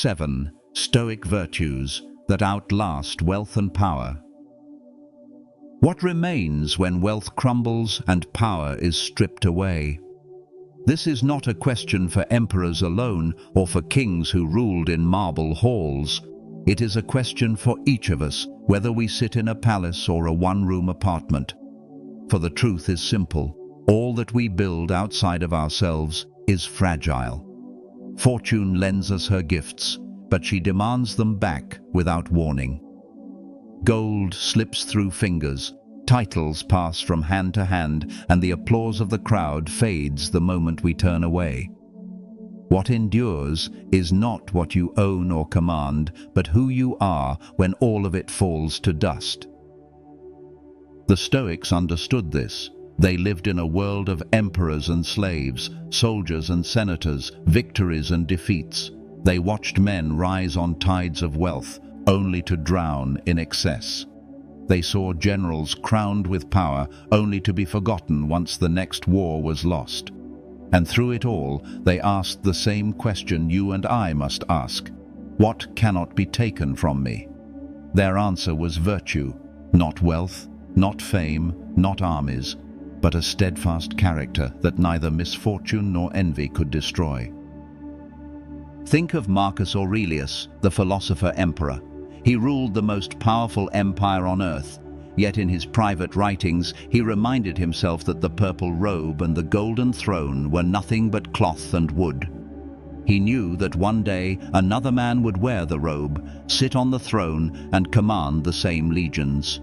7 Stoic Virtues that Outlast Wealth and Power. What remains when wealth crumbles and power is stripped away? This is not a question for emperors alone or for kings who ruled in marble halls. It is a question for each of us, whether we sit in a palace or a one-room apartment. For the truth is simple: all that we build outside of ourselves is fragile. Fortune lends us her gifts, but she demands them back without warning. Gold slips through fingers, titles pass from hand to hand, and the applause of the crowd fades the moment we turn away. What endures is not what you own or command, but who you are when all of it falls to dust. The Stoics understood this. They lived in a world of emperors and slaves, soldiers and senators, victories and defeats. They watched men rise on tides of wealth, only to drown in excess. They saw generals crowned with power, only to be forgotten once the next war was lost. And through it all, they asked the same question you and I must ask: what cannot be taken from me? Their answer was virtue, not wealth, not fame, not armies, but a steadfast character that neither misfortune nor envy could destroy. Think of Marcus Aurelius, the philosopher-emperor. He ruled the most powerful empire on earth, yet in his private writings he reminded himself that the purple robe and the golden throne were nothing but cloth and wood. He knew that one day another man would wear the robe, sit on the throne, and command the same legions.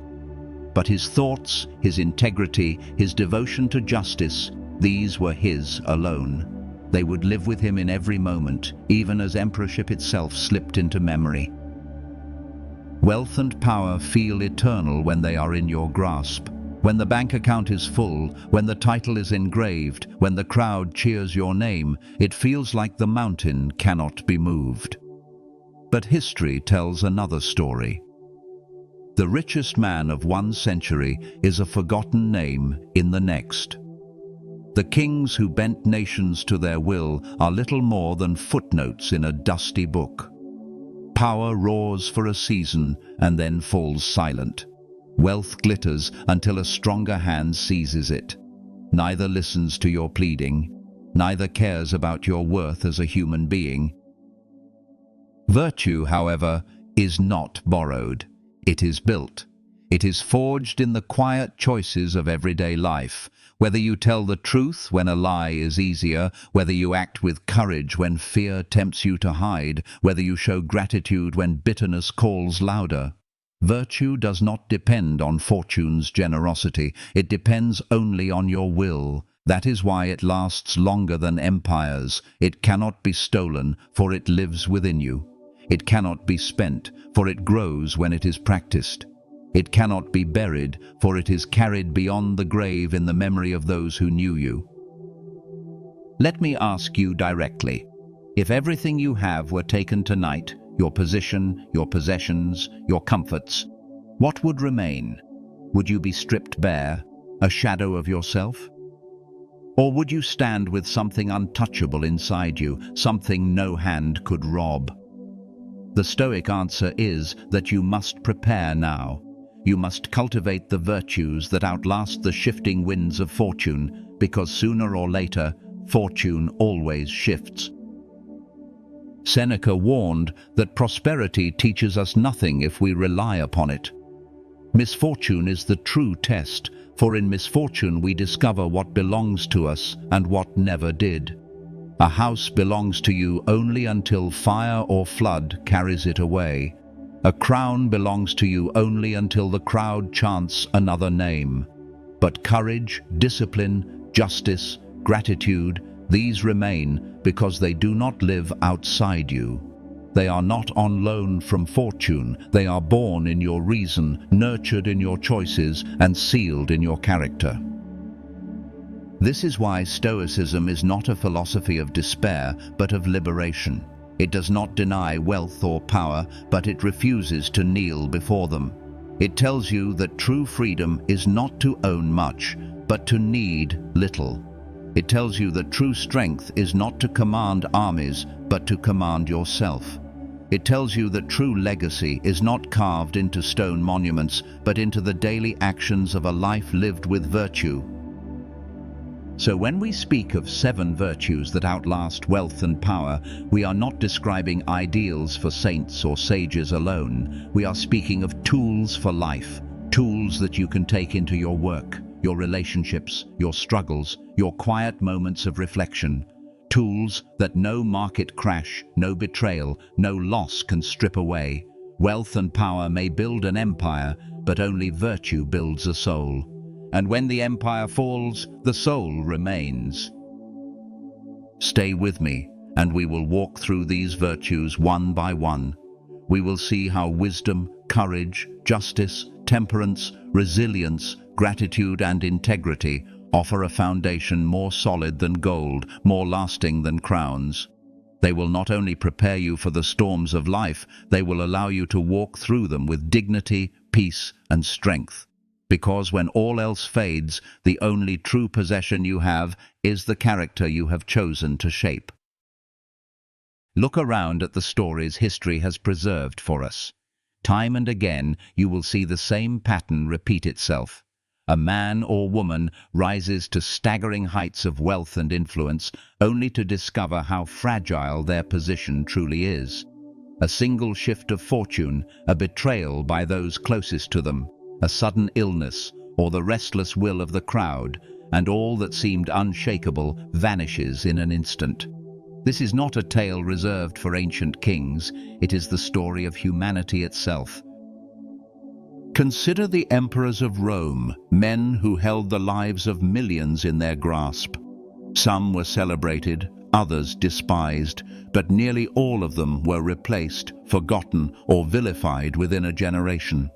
But his thoughts, his integrity, his devotion to justice, these were his alone. They would live with him in every moment, even as emperorship itself slipped into memory. Wealth and power feel eternal when they are in your grasp. When the bank account is full, when the title is engraved, when the crowd cheers your name, it feels like the mountain cannot be moved. But history tells another story. The richest man of one century is a forgotten name in the next. The kings who bent nations to their will are little more than footnotes in a dusty book. Power roars for a season and then falls silent. Wealth glitters until a stronger hand seizes it. Neither listens to your pleading, neither cares about your worth as a human being. Virtue, however, is not borrowed. It is built. It is forged in the quiet choices of everyday life. Whether you tell the truth when a lie is easier, whether you act with courage when fear tempts you to hide, whether you show gratitude when bitterness calls louder. Virtue does not depend on fortune's generosity. It depends only on your will. That is why it lasts longer than empires. It cannot be stolen, for it lives within you. It cannot be spent, for it grows when it is practiced. It cannot be buried, for it is carried beyond the grave in the memory of those who knew you. Let me ask you directly, if everything you have were taken tonight, your position, your possessions, your comforts, what would remain? Would you be stripped bare, a shadow of yourself? Or would you stand with something untouchable inside you, something no hand could rob? The Stoic answer is that you must prepare now. You must cultivate the virtues that outlast the shifting winds of fortune, because sooner or later, fortune always shifts. Seneca warned that prosperity teaches us nothing if we rely upon it. Misfortune is the true test, for in misfortune we discover what belongs to us and what never did. A house belongs to you only until fire or flood carries it away. A crown belongs to you only until the crowd chants another name. But courage, discipline, justice, gratitude, these remain because they do not live outside you. They are not on loan from fortune. They are born in your reason, nurtured in your choices, and sealed in your character. This is why Stoicism is not a philosophy of despair, but of liberation. It does not deny wealth or power, but it refuses to kneel before them. It tells you that true freedom is not to own much, but to need little. It tells you that true strength is not to command armies, but to command yourself. It tells you that true legacy is not carved into stone monuments, but into the daily actions of a life lived with virtue. So when we speak of 7 virtues that outlast wealth and power, we are not describing ideals for saints or sages alone. We are speaking of tools for life, tools that you can take into your work, your relationships, your struggles, your quiet moments of reflection. Tools that no market crash, no betrayal, no loss can strip away. Wealth and power may build an empire, but only virtue builds a soul. And when the empire falls, the soul remains. Stay with me, and we will walk through these virtues one by one. We will see how wisdom, courage, justice, temperance, resilience, gratitude and integrity offer a foundation more solid than gold, more lasting than crowns. They will not only prepare you for the storms of life, they will allow you to walk through them with dignity, peace and strength. Because when all else fades, the only true possession you have is the character you have chosen to shape. Look around at the stories history has preserved for us. Time and again, you will see the same pattern repeat itself. A man or woman rises to staggering heights of wealth and influence, only to discover how fragile their position truly is. A single shift of fortune, a betrayal by those closest to them, a sudden illness, or the restless will of the crowd, and all that seemed unshakable vanishes in an instant. This is not a tale reserved for ancient kings, it is the story of humanity itself. Consider the emperors of Rome, men who held the lives of millions in their grasp. Some were celebrated, others despised, but nearly all of them were replaced, forgotten, or vilified within a generation.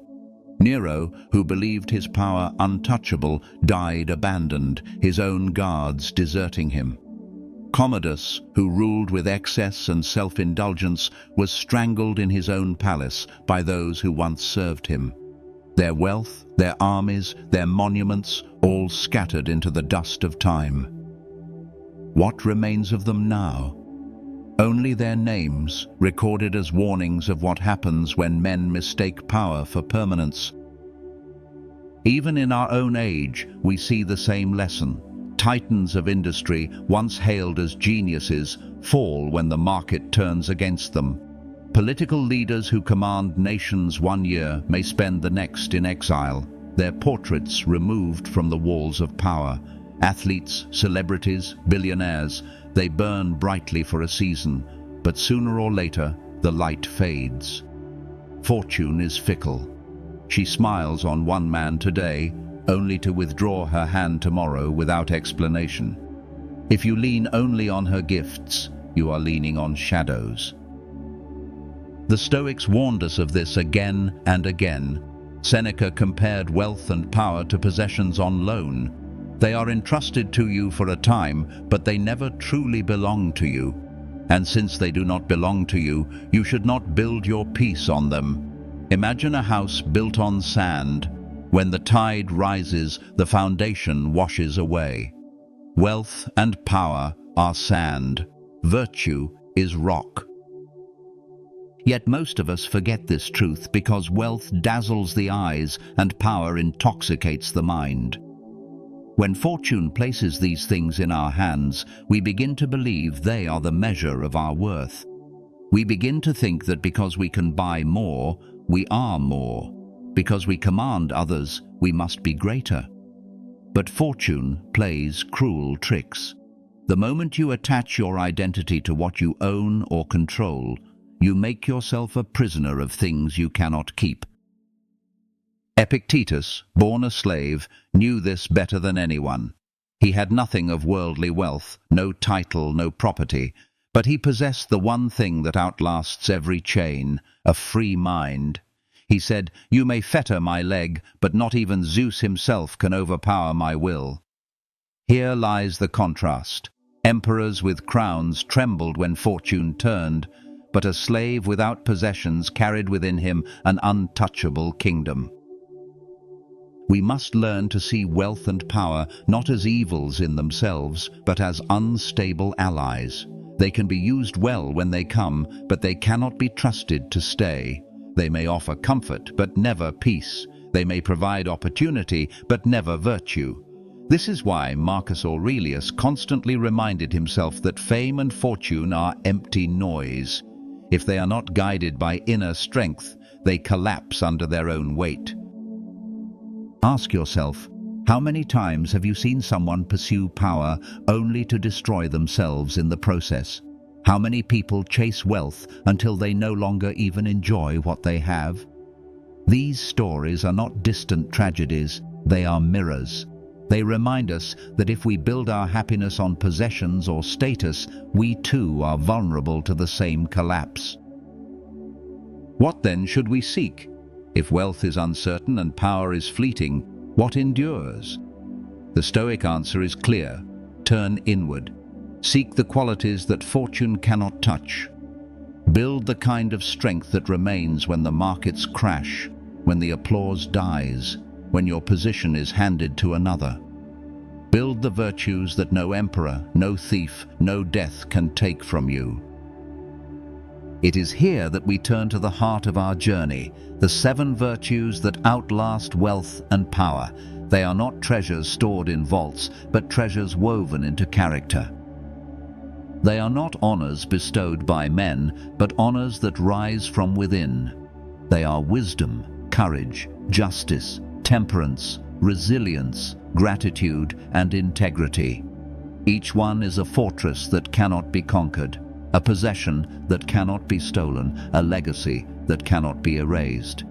Nero, who believed his power untouchable, died abandoned, his own guards deserting him. Commodus, who ruled with excess and self-indulgence, was strangled in his own palace by those who once served him. Their wealth, their armies, their monuments, all scattered into the dust of time. What remains of them now? Only their names, recorded as warnings of what happens when men mistake power for permanence. Even in our own age, we see the same lesson. Titans of industry, once hailed as geniuses, fall when the market turns against them. Political leaders who command nations one year may spend the next in exile, their portraits removed from the walls of power. Athletes, celebrities, billionaires, they burn brightly for a season, but sooner or later the light fades. Fortune is fickle. She smiles on one man today, only to withdraw her hand tomorrow without explanation. If you lean only on her gifts, you are leaning on shadows. The Stoics warned us of this again and again. Seneca compared wealth and power to possessions on loan. They are entrusted to you for a time, but they never truly belong to you. And since they do not belong to you, you should not build your peace on them. Imagine a house built on sand. When the tide rises, the foundation washes away. Wealth and power are sand. Virtue is rock. Yet most of us forget this truth because wealth dazzles the eyes and power intoxicates the mind. When fortune places these things in our hands, we begin to believe they are the measure of our worth. We begin to think that because we can buy more, we are more. Because we command others, we must be greater. But fortune plays cruel tricks. The moment you attach your identity to what you own or control, you make yourself a prisoner of things you cannot keep. Epictetus, born a slave, knew this better than anyone. He had nothing of worldly wealth, no title, no property, but he possessed the one thing that outlasts every chain, a free mind. He said, "You may fetter my leg, but not even Zeus himself can overpower my will." Here lies the contrast. Emperors with crowns trembled when fortune turned, but a slave without possessions carried within him an untouchable kingdom. We must learn to see wealth and power not as evils in themselves, but as unstable allies. They can be used well when they come, but they cannot be trusted to stay. They may offer comfort, but never peace. They may provide opportunity, but never virtue. This is why Marcus Aurelius constantly reminded himself that fame and fortune are empty noise. If they are not guided by inner strength, they collapse under their own weight. Ask yourself, how many times have you seen someone pursue power only to destroy themselves in the process? How many people chase wealth until they no longer even enjoy what they have? These stories are not distant tragedies, they are mirrors. They remind us that if we build our happiness on possessions or status, we too are vulnerable to the same collapse. What then should we seek? If wealth is uncertain and power is fleeting, what endures? The Stoic answer is clear: turn inward. Seek the qualities that fortune cannot touch. Build the kind of strength that remains when the markets crash, when the applause dies, when your position is handed to another. Build the virtues that no emperor, no thief, no death can take from you. It is here that we turn to the heart of our journey, the 7 virtues that outlast wealth and power. They are not treasures stored in vaults, but treasures woven into character. They are not honors bestowed by men, but honors that rise from within. They are wisdom, courage, justice, temperance, resilience, gratitude, and integrity. Each one is a fortress that cannot be conquered, a possession that cannot be stolen, a legacy that cannot be erased.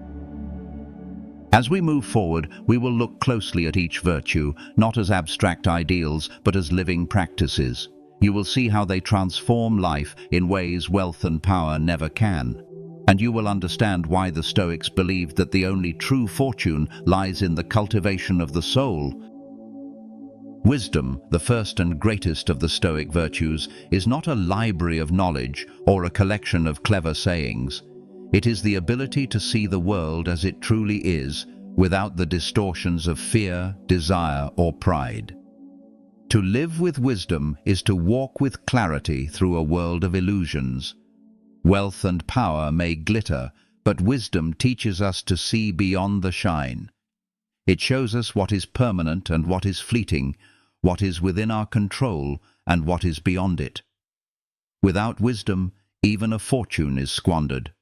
As we move forward, we will look closely at each virtue, not as abstract ideals, but as living practices. You will see how they transform life in ways wealth and power never can. And you will understand why the Stoics believed that the only true fortune lies in the cultivation of the soul. Wisdom, the first and greatest of the Stoic virtues, is not a library of knowledge or a collection of clever sayings. It is the ability to see the world as it truly is, without the distortions of fear, desire, or pride. To live with wisdom is to walk with clarity through a world of illusions. Wealth and power may glitter, but wisdom teaches us to see beyond the shine. It shows us what is permanent and what is fleeting, what is within our control and what is beyond it. Without wisdom, even a fortune is squandered.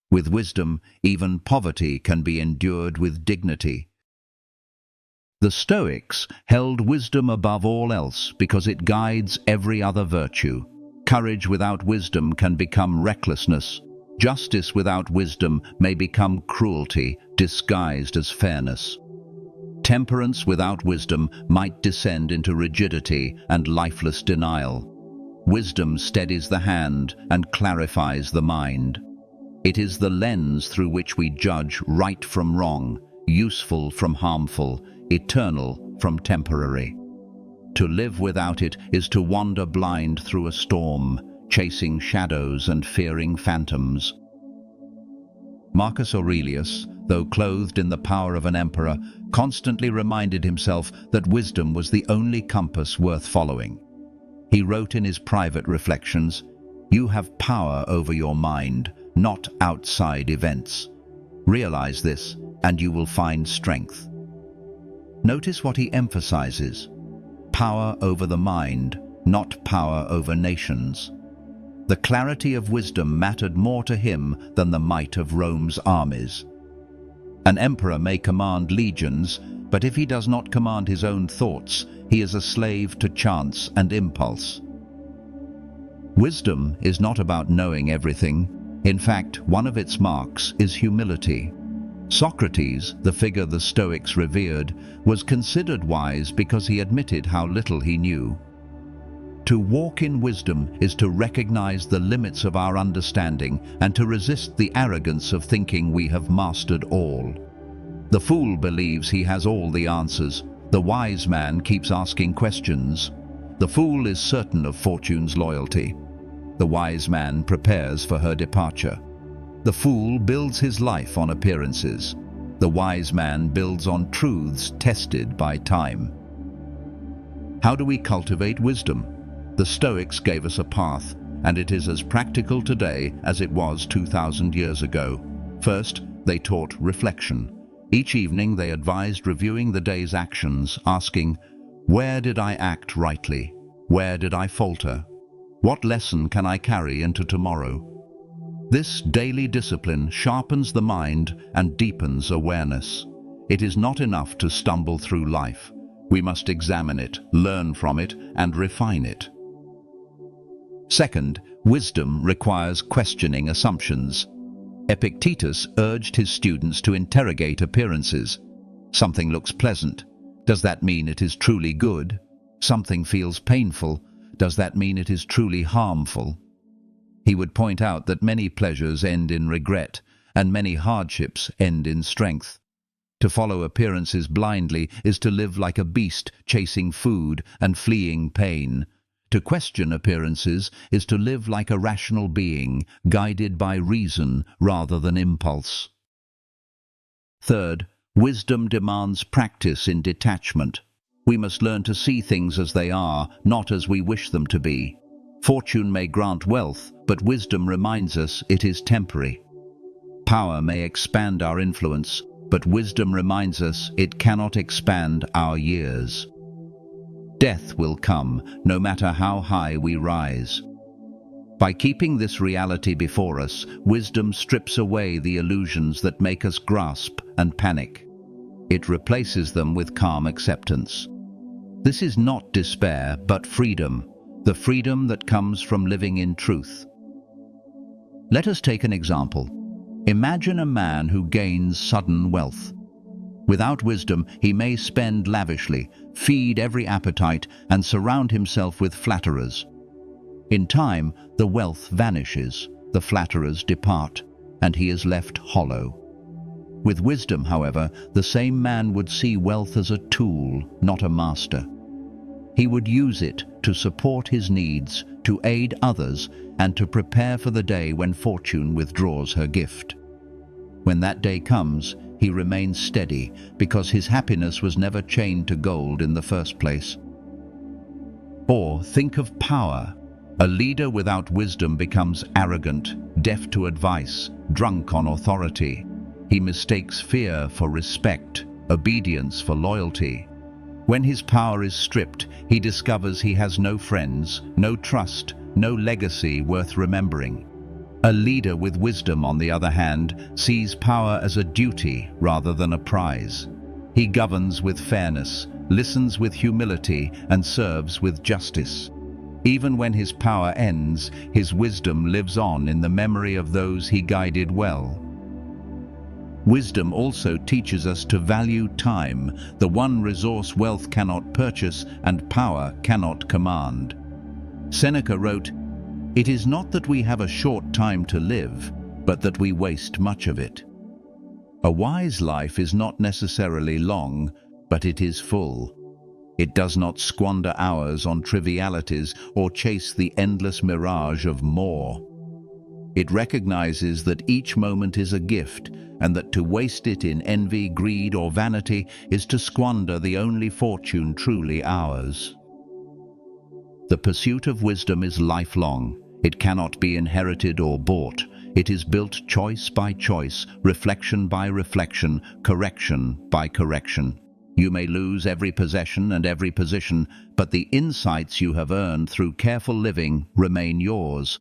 With wisdom, even poverty can be endured with dignity. The Stoics held wisdom above all else because it guides every other virtue. Courage without wisdom can become recklessness. Justice without wisdom may become cruelty, disguised as fairness. Temperance without wisdom might descend into rigidity and lifeless denial. Wisdom steadies the hand and clarifies the mind. It is the lens through which we judge right from wrong, useful from harmful, eternal from temporary. To live without it is to wander blind through a storm, chasing shadows and fearing phantoms. Marcus Aurelius, though clothed in the power of an emperor, constantly reminded himself that wisdom was the only compass worth following. He wrote in his private reflections, "You have power over your mind, not outside events. Realize this, and you will find strength." Notice what he emphasizes: power over the mind, not power over nations. The clarity of wisdom mattered more to him than the might of Rome's armies. An emperor may command legions, but if he does not command his own thoughts, he is a slave to chance and impulse. Wisdom is not about knowing everything. In fact, one of its marks is humility. Socrates, the figure the Stoics revered, was considered wise because he admitted how little he knew. To walk in wisdom is to recognize the limits of our understanding and to resist the arrogance of thinking we have mastered all. The fool believes he has all the answers. The wise man keeps asking questions. The fool is certain of fortune's loyalty. The wise man prepares for her departure. The fool builds his life on appearances. The wise man builds on truths tested by time. How do we cultivate wisdom? The Stoics gave us a path: and it is as practical today as it was 2,000 years ago. First, they taught reflection. Each evening they advised reviewing the day's actions, asking, "Where did I act rightly? Where did I falter? What lesson can I carry into tomorrow?" This daily discipline sharpens the mind and deepens awareness. It is not enough to stumble through life. We must examine it, learn from it, and refine it. Second, wisdom requires questioning assumptions. Epictetus urged his students to interrogate appearances. Something looks pleasant. Does that mean it is truly good? Something feels painful. Does that mean it is truly harmful? He would point out that many pleasures end in regret, and many hardships end in strength. To follow appearances blindly is to live like a beast, chasing food and fleeing pain. To question appearances is to live like a rational being, guided by reason rather than impulse. Third, wisdom demands practice in detachment. We must learn to see things as they are, not as we wish them to be. Fortune may grant wealth, but wisdom reminds us it is temporary. Power may expand our influence, but wisdom reminds us it cannot expand our years. Death will come, no matter how high we rise. By keeping this reality before us, wisdom strips away the illusions that make us grasp and panic. It replaces them with calm acceptance. This is not despair, but freedom, the freedom that comes from living in truth. Let us take an example. Imagine a man who gains sudden wealth. Without wisdom, he may spend lavishly, feed every appetite, and surround himself with flatterers. In time, the wealth vanishes, the flatterers depart, and he is left hollow. With wisdom, however, the same man would see wealth as a tool, not a master. He would use it to support his needs, to aid others, and to prepare for the day when fortune withdraws her gift. When that day comes, he remains steady, because his happiness was never chained to gold in the first place. Or think of power. A leader without wisdom becomes arrogant, deaf to advice, drunk on authority. He mistakes fear for respect, obedience for loyalty. When his power is stripped, he discovers he has no friends, no trust, no legacy worth remembering. A leader with wisdom, on the other hand, sees power as a duty rather than a prize. He governs with fairness, listens with humility, and serves with justice. Even when his power ends, his wisdom lives on in the memory of those he guided well. Wisdom also teaches us to value time, the one resource wealth cannot purchase and power cannot command. Seneca wrote, "It is not that we have a short time to live, but that we waste much of it." A wise life is not necessarily long, but it is full. It does not squander hours on trivialities or chase the endless mirage of more. It recognizes that each moment is a gift, and that to waste it in envy, greed, or vanity is to squander the only fortune truly ours. The pursuit of wisdom is lifelong. It cannot be inherited or bought. It is built choice by choice, reflection by reflection, correction by correction. You may lose every possession and every position, but the insights you have earned through careful living remain yours.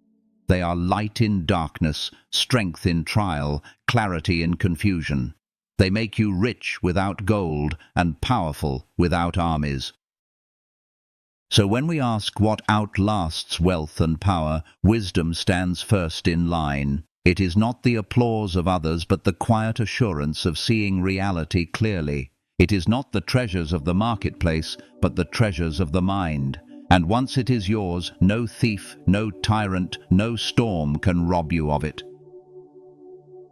They are light in darkness, strength in trial, clarity in confusion. They make you rich without gold and powerful without armies. So when we ask what outlasts wealth and power, wisdom stands first in line. It is not the applause of others, but the quiet assurance of seeing reality clearly. It is not the treasures of the marketplace, but the treasures of the mind. And once it is yours, no thief, no tyrant, no storm can rob you of it.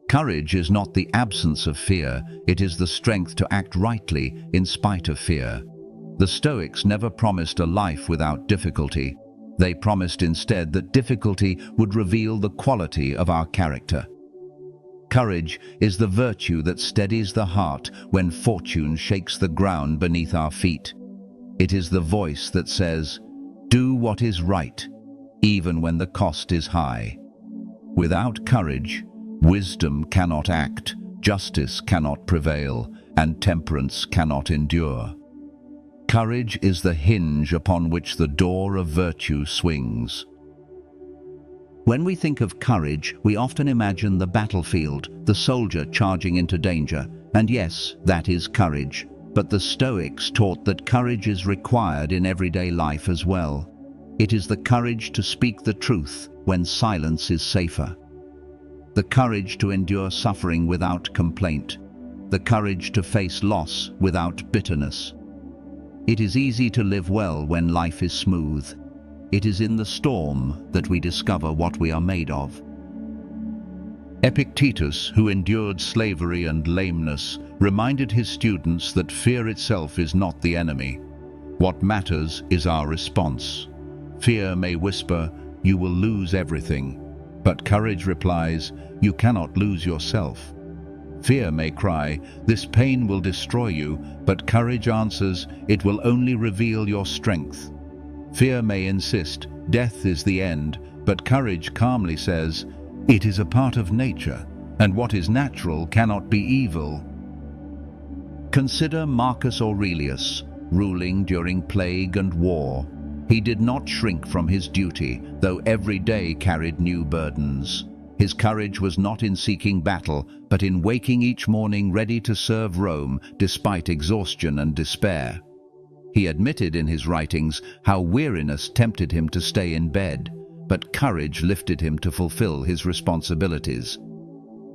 Courage is not the absence of fear, it is the strength to act rightly in spite of fear. The Stoics never promised a life without difficulty. They promised instead that difficulty would reveal the quality of our character. Courage is the virtue that steadies the heart when fortune shakes the ground beneath our feet. It is the voice that says, "Do what is right," even when the cost is high. Without courage, wisdom cannot act, justice cannot prevail, and temperance cannot endure. Courage is the hinge upon which the door of virtue swings. When we think of courage, we often imagine the battlefield, the soldier charging into danger. And yes, that is courage. But the Stoics taught that courage is required in everyday life as well. It is the courage to speak the truth when silence is safer. The courage to endure suffering without complaint. The courage to face loss without bitterness. It is easy to live well when life is smooth. It is in the storm that we discover what we are made of. Epictetus, who endured slavery and lameness, reminded his students that fear itself is not the enemy. What matters is our response. Fear may whisper, "You will lose everything," but courage replies, "You cannot lose yourself." Fear may cry, "This pain will destroy you," but courage answers, "It will only reveal your strength." Fear may insist, "Death is the end," but courage calmly says, "It is a part of nature, and what is natural cannot be evil." Consider Marcus Aurelius, ruling during plague and war. He did not shrink from his duty, though every day carried new burdens. His courage was not in seeking battle, but in waking each morning ready to serve Rome despite exhaustion and despair. He admitted in his writings how weariness tempted him to stay in bed, but courage lifted him to fulfill his responsibilities.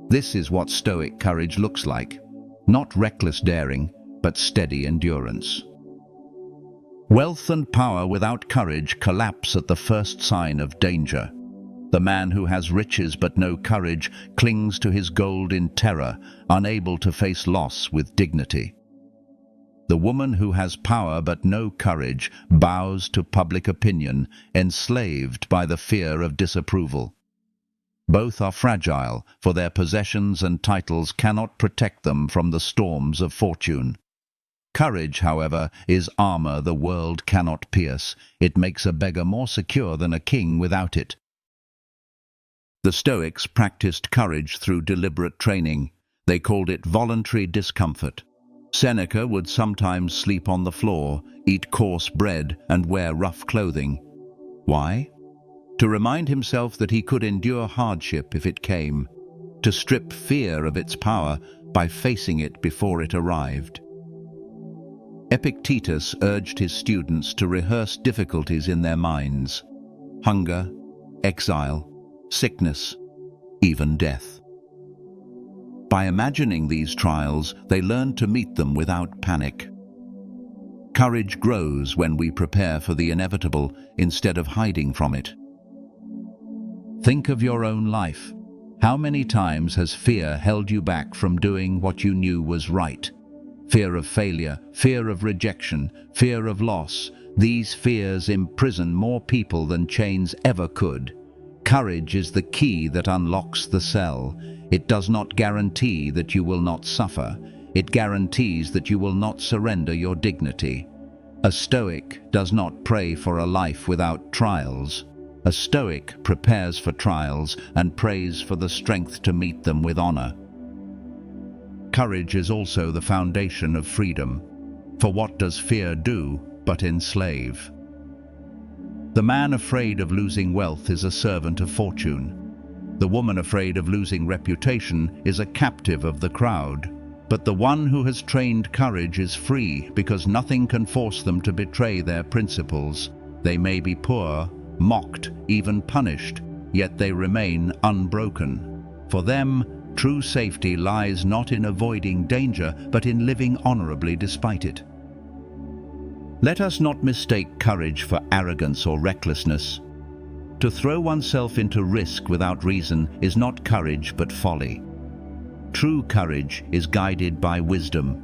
This is what Stoic courage looks like. Not reckless daring, but steady endurance. Wealth and power without courage collapse at the first sign of danger. The man who has riches but no courage clings to his gold in terror, unable to face loss with dignity. The woman who has power but no courage bows to public opinion, enslaved by the fear of disapproval. Both are fragile, for their possessions and titles cannot protect them from the storms of fortune. Courage, however, is armor the world cannot pierce. It makes a beggar more secure than a king without it. The Stoics practiced courage through deliberate training. They called it voluntary discomfort. Seneca would sometimes sleep on the floor, eat coarse bread, and wear rough clothing. Why? To remind himself that he could endure hardship if it came, to strip fear of its power by facing it before it arrived. Epictetus urged his students to rehearse difficulties in their minds: hunger, exile, sickness, even death. By imagining these trials, they learn to meet them without panic. Courage grows when we prepare for the inevitable instead of hiding from it. Think of your own life. How many times has fear held you back from doing what you knew was right? Fear of failure, fear of rejection, fear of loss. These fears imprison more people than chains ever could. Courage is the key that unlocks the cell. It does not guarantee that you will not suffer. It guarantees that you will not surrender your dignity. A Stoic does not pray for a life without trials. A Stoic prepares for trials and prays for the strength to meet them with honor. Courage is also the foundation of freedom. For what does fear do but enslave? The man afraid of losing wealth is a servant of fortune. The woman afraid of losing reputation is a captive of the crowd. But the one who has trained courage is free, because nothing can force them to betray their principles. They may be poor, mocked, even punished, yet they remain unbroken. For them, true safety lies not in avoiding danger, but in living honorably despite it. Let us not mistake courage for arrogance or recklessness. To throw oneself into risk without reason is not courage but folly. True courage is guided by wisdom.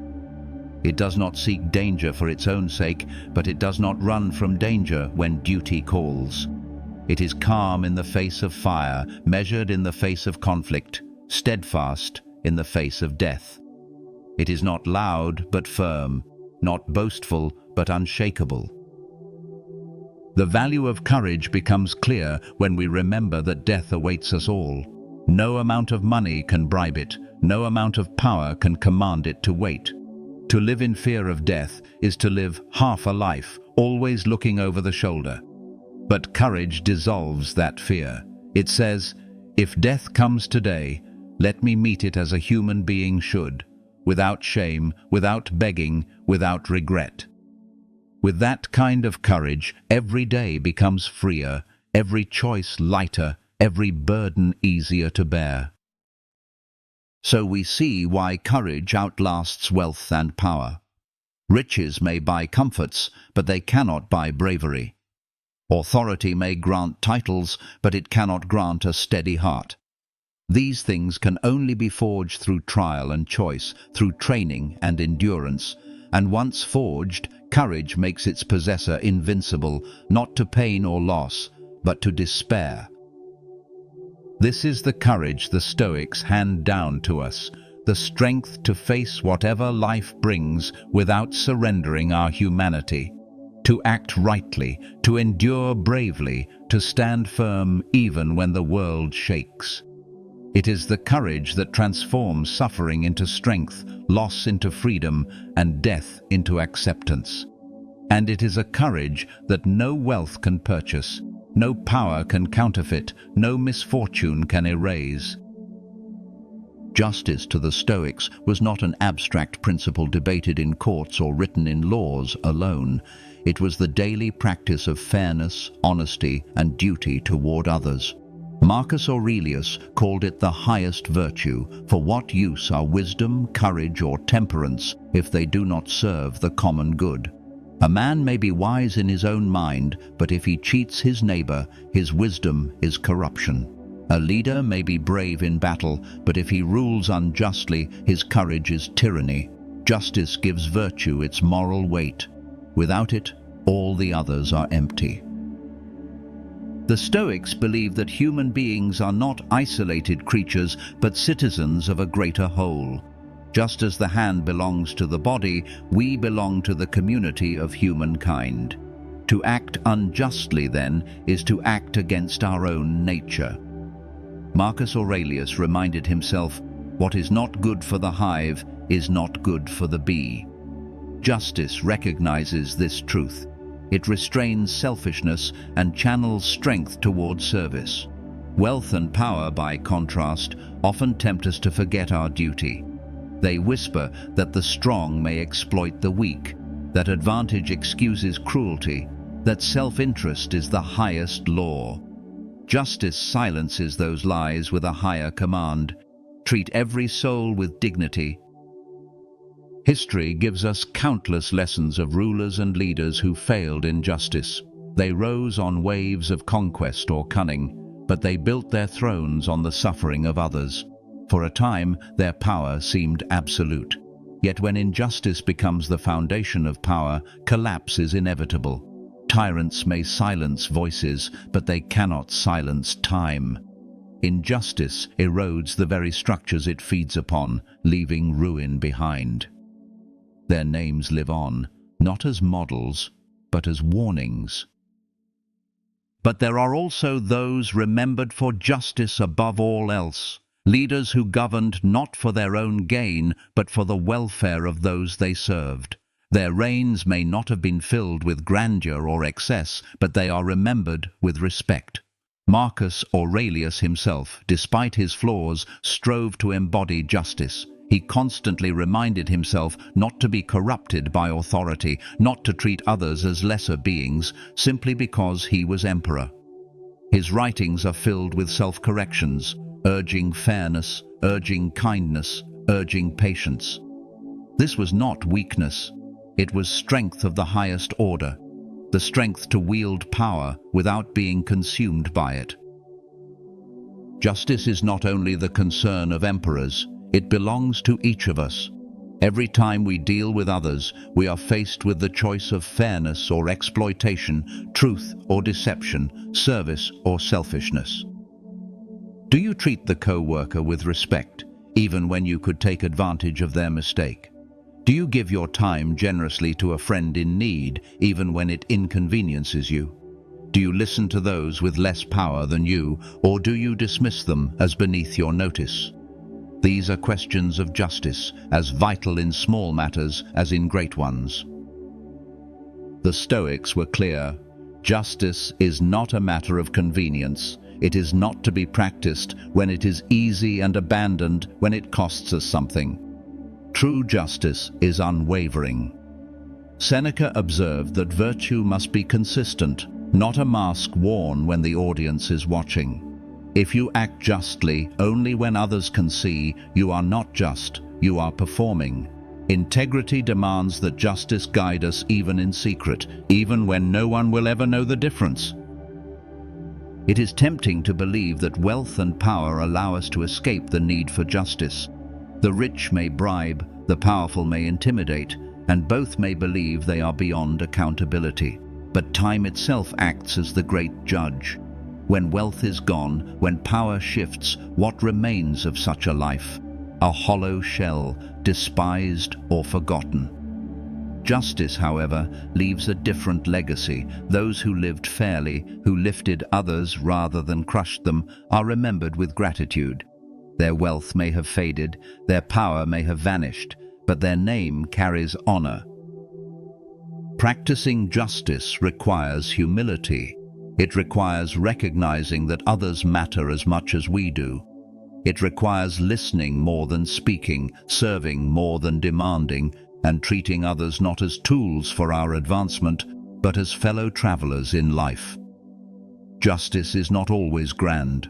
It does not seek danger for its own sake, but it does not run from danger when duty calls. It is calm in the face of fire, measured in the face of conflict, steadfast in the face of death. It is not loud but firm, not boastful but unshakable. The value of courage becomes clear when we remember that death awaits us all. No amount of money can bribe it. No amount of power can command it to wait. To live in fear of death is to live half a life, always looking over the shoulder. But courage dissolves that fear. It says, "If death comes today, let me meet it as a human being should, without shame, without begging, without regret." With that kind of courage, every day becomes freer, every choice lighter, every burden easier to bear. So we see why courage outlasts wealth and power. Riches may buy comforts, but they cannot buy bravery. Authority may grant titles, but it cannot grant a steady heart. These things can only be forged through trial and choice, through training and endurance, and once forged, courage makes its possessor invincible, not to pain or loss, but to despair. This is the courage the Stoics hand down to us, the strength to face whatever life brings without surrendering our humanity, to act rightly, to endure bravely, to stand firm even when the world shakes. It is the courage that transforms suffering into strength, loss into freedom, and death into acceptance. And it is a courage that no wealth can purchase, no power can counterfeit, no misfortune can erase. Justice to the Stoics was not an abstract principle debated in courts or written in laws alone. It was the daily practice of fairness, honesty, and duty toward others. Marcus Aurelius called it the highest virtue. For what use are wisdom, courage, or temperance if they do not serve the common good? A man may be wise in his own mind, but if he cheats his neighbor, his wisdom is corruption. A leader may be brave in battle, but if he rules unjustly, his courage is tyranny. Justice gives virtue its moral weight. Without it, all the others are empty. The Stoics believe that human beings are not isolated creatures, but citizens of a greater whole. Just as the hand belongs to the body, we belong to the community of humankind. To act unjustly, then, is to act against our own nature. Marcus Aurelius reminded himself, "What is not good for the hive is not good for the bee." Justice recognizes this truth. It restrains selfishness and channels strength toward service. Wealth and power, by contrast, often tempt us to forget our duty. They whisper that the strong may exploit the weak, that advantage excuses cruelty, that self-interest is the highest law. Justice silences those lies with a higher command. Treat every soul with dignity. History gives us countless lessons of rulers and leaders who failed in justice. They rose on waves of conquest or cunning, but they built their thrones on the suffering of others. For a time, their power seemed absolute. Yet when injustice becomes the foundation of power, collapse is inevitable. Tyrants may silence voices, but they cannot silence time. Injustice erodes the very structures it feeds upon, leaving ruin behind. Their names live on, not as models, but as warnings. But there are also those remembered for justice above all else, leaders who governed not for their own gain, but for the welfare of those they served. Their reigns may not have been filled with grandeur or excess, but they are remembered with respect. Marcus Aurelius himself, despite his flaws, strove to embody justice. He constantly reminded himself not to be corrupted by authority, not to treat others as lesser beings, simply because he was emperor. His writings are filled with self-corrections, urging fairness, urging kindness, urging patience. This was not weakness. It was strength of the highest order, the strength to wield power without being consumed by it. Justice is not only the concern of emperors, it belongs to each of us. Every time we deal with others, we are faced with the choice of fairness or exploitation, truth or deception, service or selfishness. Do you treat the co-worker with respect, even when you could take advantage of their mistake? Do you give your time generously to a friend in need, even when it inconveniences you? Do you listen to those with less power than you, or do you dismiss them as beneath your notice? These are questions of justice, as vital in small matters as in great ones. The Stoics were clear. Justice is not a matter of convenience. It is not to be practiced when it is easy and abandoned when it costs us something. True justice is unwavering. Seneca observed that virtue must be consistent, not a mask worn when the audience is watching. If you act justly only when others can see, you are not just, you are performing. Integrity demands that justice guide us even in secret, even when no one will ever know the difference. It is tempting to believe that wealth and power allow us to escape the need for justice. The rich may bribe, the powerful may intimidate, and both may believe they are beyond accountability. But time itself acts as the great judge. When wealth is gone, when power shifts, what remains of such a life? A hollow shell, despised or forgotten. Justice, however, leaves a different legacy. Those who lived fairly, who lifted others rather than crushed them, are remembered with gratitude. Their wealth may have faded, their power may have vanished, but their name carries honor. Practicing justice requires humility. It requires recognizing that others matter as much as we do. It requires listening more than speaking, serving more than demanding, and treating others not as tools for our advancement, but as fellow travelers in life. Justice is not always grand.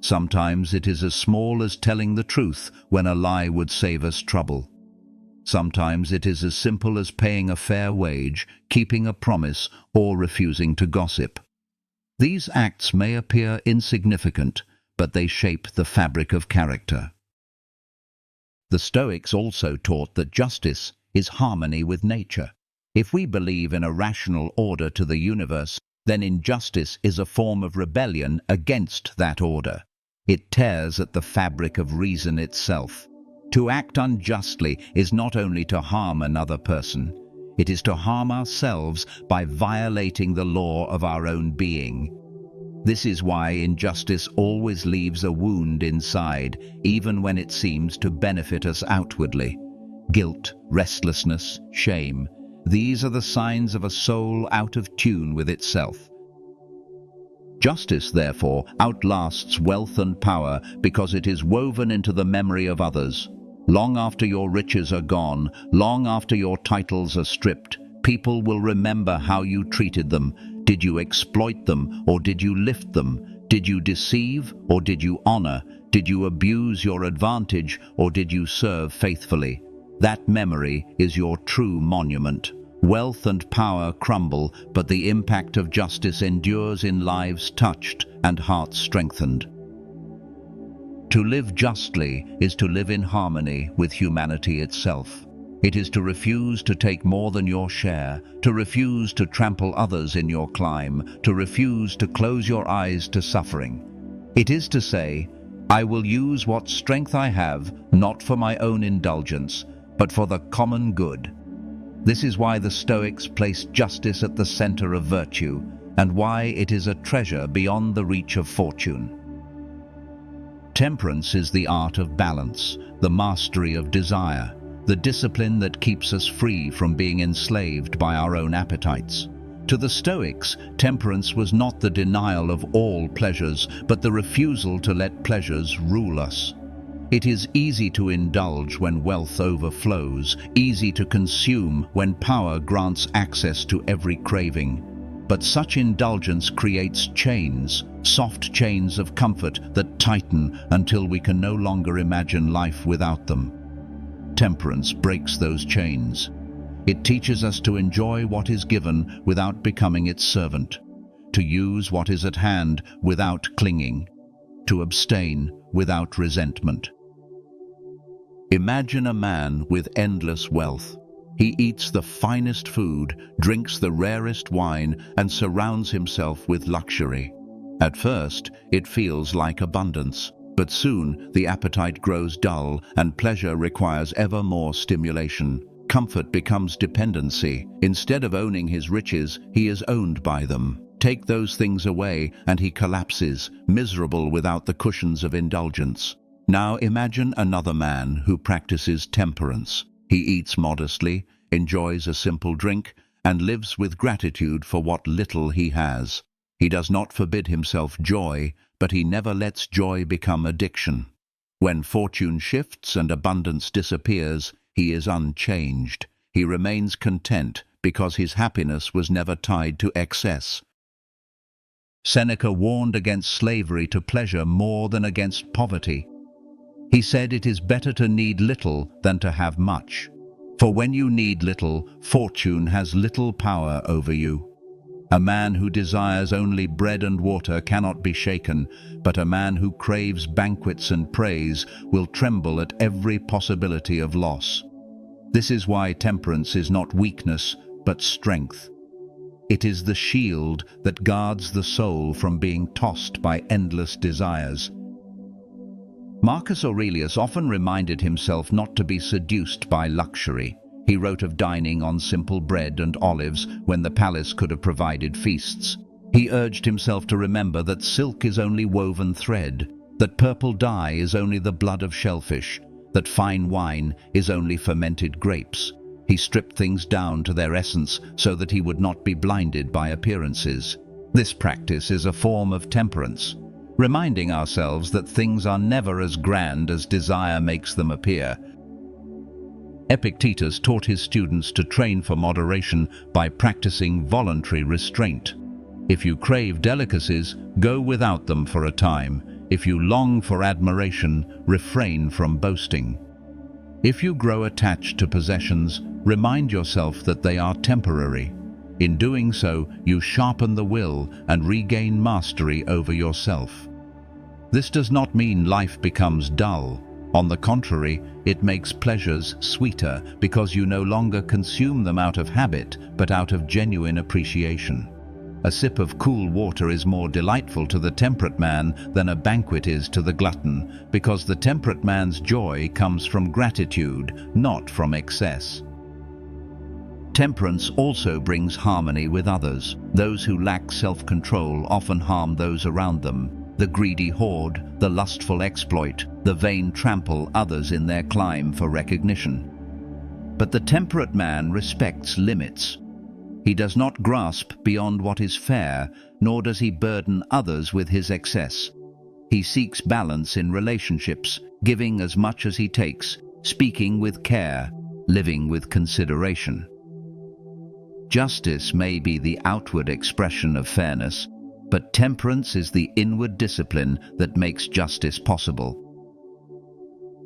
Sometimes it is as small as telling the truth when a lie would save us trouble. Sometimes it is as simple as paying a fair wage, keeping a promise, or refusing to gossip. These acts may appear insignificant, but they shape the fabric of character. The Stoics also taught that justice is harmony with nature. If we believe in a rational order to the universe, then injustice is a form of rebellion against that order. It tears at the fabric of reason itself. To act unjustly is not only to harm another person, it is to harm ourselves by violating the law of our own being. This is why injustice always leaves a wound inside, even when it seems to benefit us outwardly. Guilt, restlessness, shame, these are the signs of a soul out of tune with itself. Justice, therefore, outlasts wealth and power because it is woven into the memory of others. Long after your riches are gone, long after your titles are stripped, people will remember how you treated them. Did you exploit them, or did you lift them? Did you deceive, or did you honor? Did you abuse your advantage, or did you serve faithfully? That memory is your true monument. Wealth and power crumble, but the impact of justice endures in lives touched and hearts strengthened. To live justly is to live in harmony with humanity itself. It is to refuse to take more than your share, to refuse to trample others in your climb, to refuse to close your eyes to suffering. It is to say, I will use what strength I have, not for my own indulgence, but for the common good. This is why the Stoics placed justice at the center of virtue, and why it is a treasure beyond the reach of fortune. Temperance is the art of balance, the mastery of desire, the discipline that keeps us free from being enslaved by our own appetites. To the Stoics, temperance was not the denial of all pleasures, but the refusal to let pleasures rule us. It is easy to indulge when wealth overflows, easy to consume when power grants access to every craving. But such indulgence creates chains, soft chains of comfort that tighten until we can no longer imagine life without them. Temperance breaks those chains. It teaches us to enjoy what is given without becoming its servant, to use what is at hand without clinging, to abstain without resentment. Imagine a man with endless wealth. He eats the finest food, drinks the rarest wine, and surrounds himself with luxury. At first, it feels like abundance. But soon the appetite grows dull and pleasure requires ever more stimulation. Comfort becomes dependency. Instead of owning his riches, he is owned by them. Take those things away, and he collapses, miserable without the cushions of indulgence. Now imagine another man who practices temperance. He eats modestly, enjoys a simple drink, and lives with gratitude for what little he has. He does not forbid himself joy, but he never lets joy become addiction. When fortune shifts and abundance disappears, he is unchanged. He remains content because his happiness was never tied to excess. Seneca warned against slavery to pleasure more than against poverty. He said it is better to need little than to have much. For when you need little, fortune has little power over you. A man who desires only bread and water cannot be shaken, but a man who craves banquets and praise will tremble at every possibility of loss. This is why temperance is not weakness, but strength. It is the shield that guards the soul from being tossed by endless desires. Marcus Aurelius often reminded himself not to be seduced by luxury. He wrote of dining on simple bread and olives when the palace could have provided feasts. He urged himself to remember that silk is only woven thread, that purple dye is only the blood of shellfish, that fine wine is only fermented grapes. He stripped things down to their essence so that he would not be blinded by appearances. This practice is a form of temperance, reminding ourselves that things are never as grand as desire makes them appear. Epictetus taught his students to train for moderation by practicing voluntary restraint. If you crave delicacies, go without them for a time. If you long for admiration, refrain from boasting. If you grow attached to possessions, remind yourself that they are temporary. In doing so, you sharpen the will and regain mastery over yourself. This does not mean life becomes dull. On the contrary, it makes pleasures sweeter because you no longer consume them out of habit, but out of genuine appreciation. A sip of cool water is more delightful to the temperate man than a banquet is to the glutton, because the temperate man's joy comes from gratitude, not from excess. Temperance also brings harmony with others. Those who lack self-control often harm those around them. The greedy hoard, the lustful exploit, the vain trample others in their climb for recognition. But the temperate man respects limits. He does not grasp beyond what is fair, nor does he burden others with his excess. He seeks balance in relationships, giving as much as he takes, speaking with care, living with consideration. Justice may be the outward expression of fairness, but temperance is the inward discipline that makes justice possible.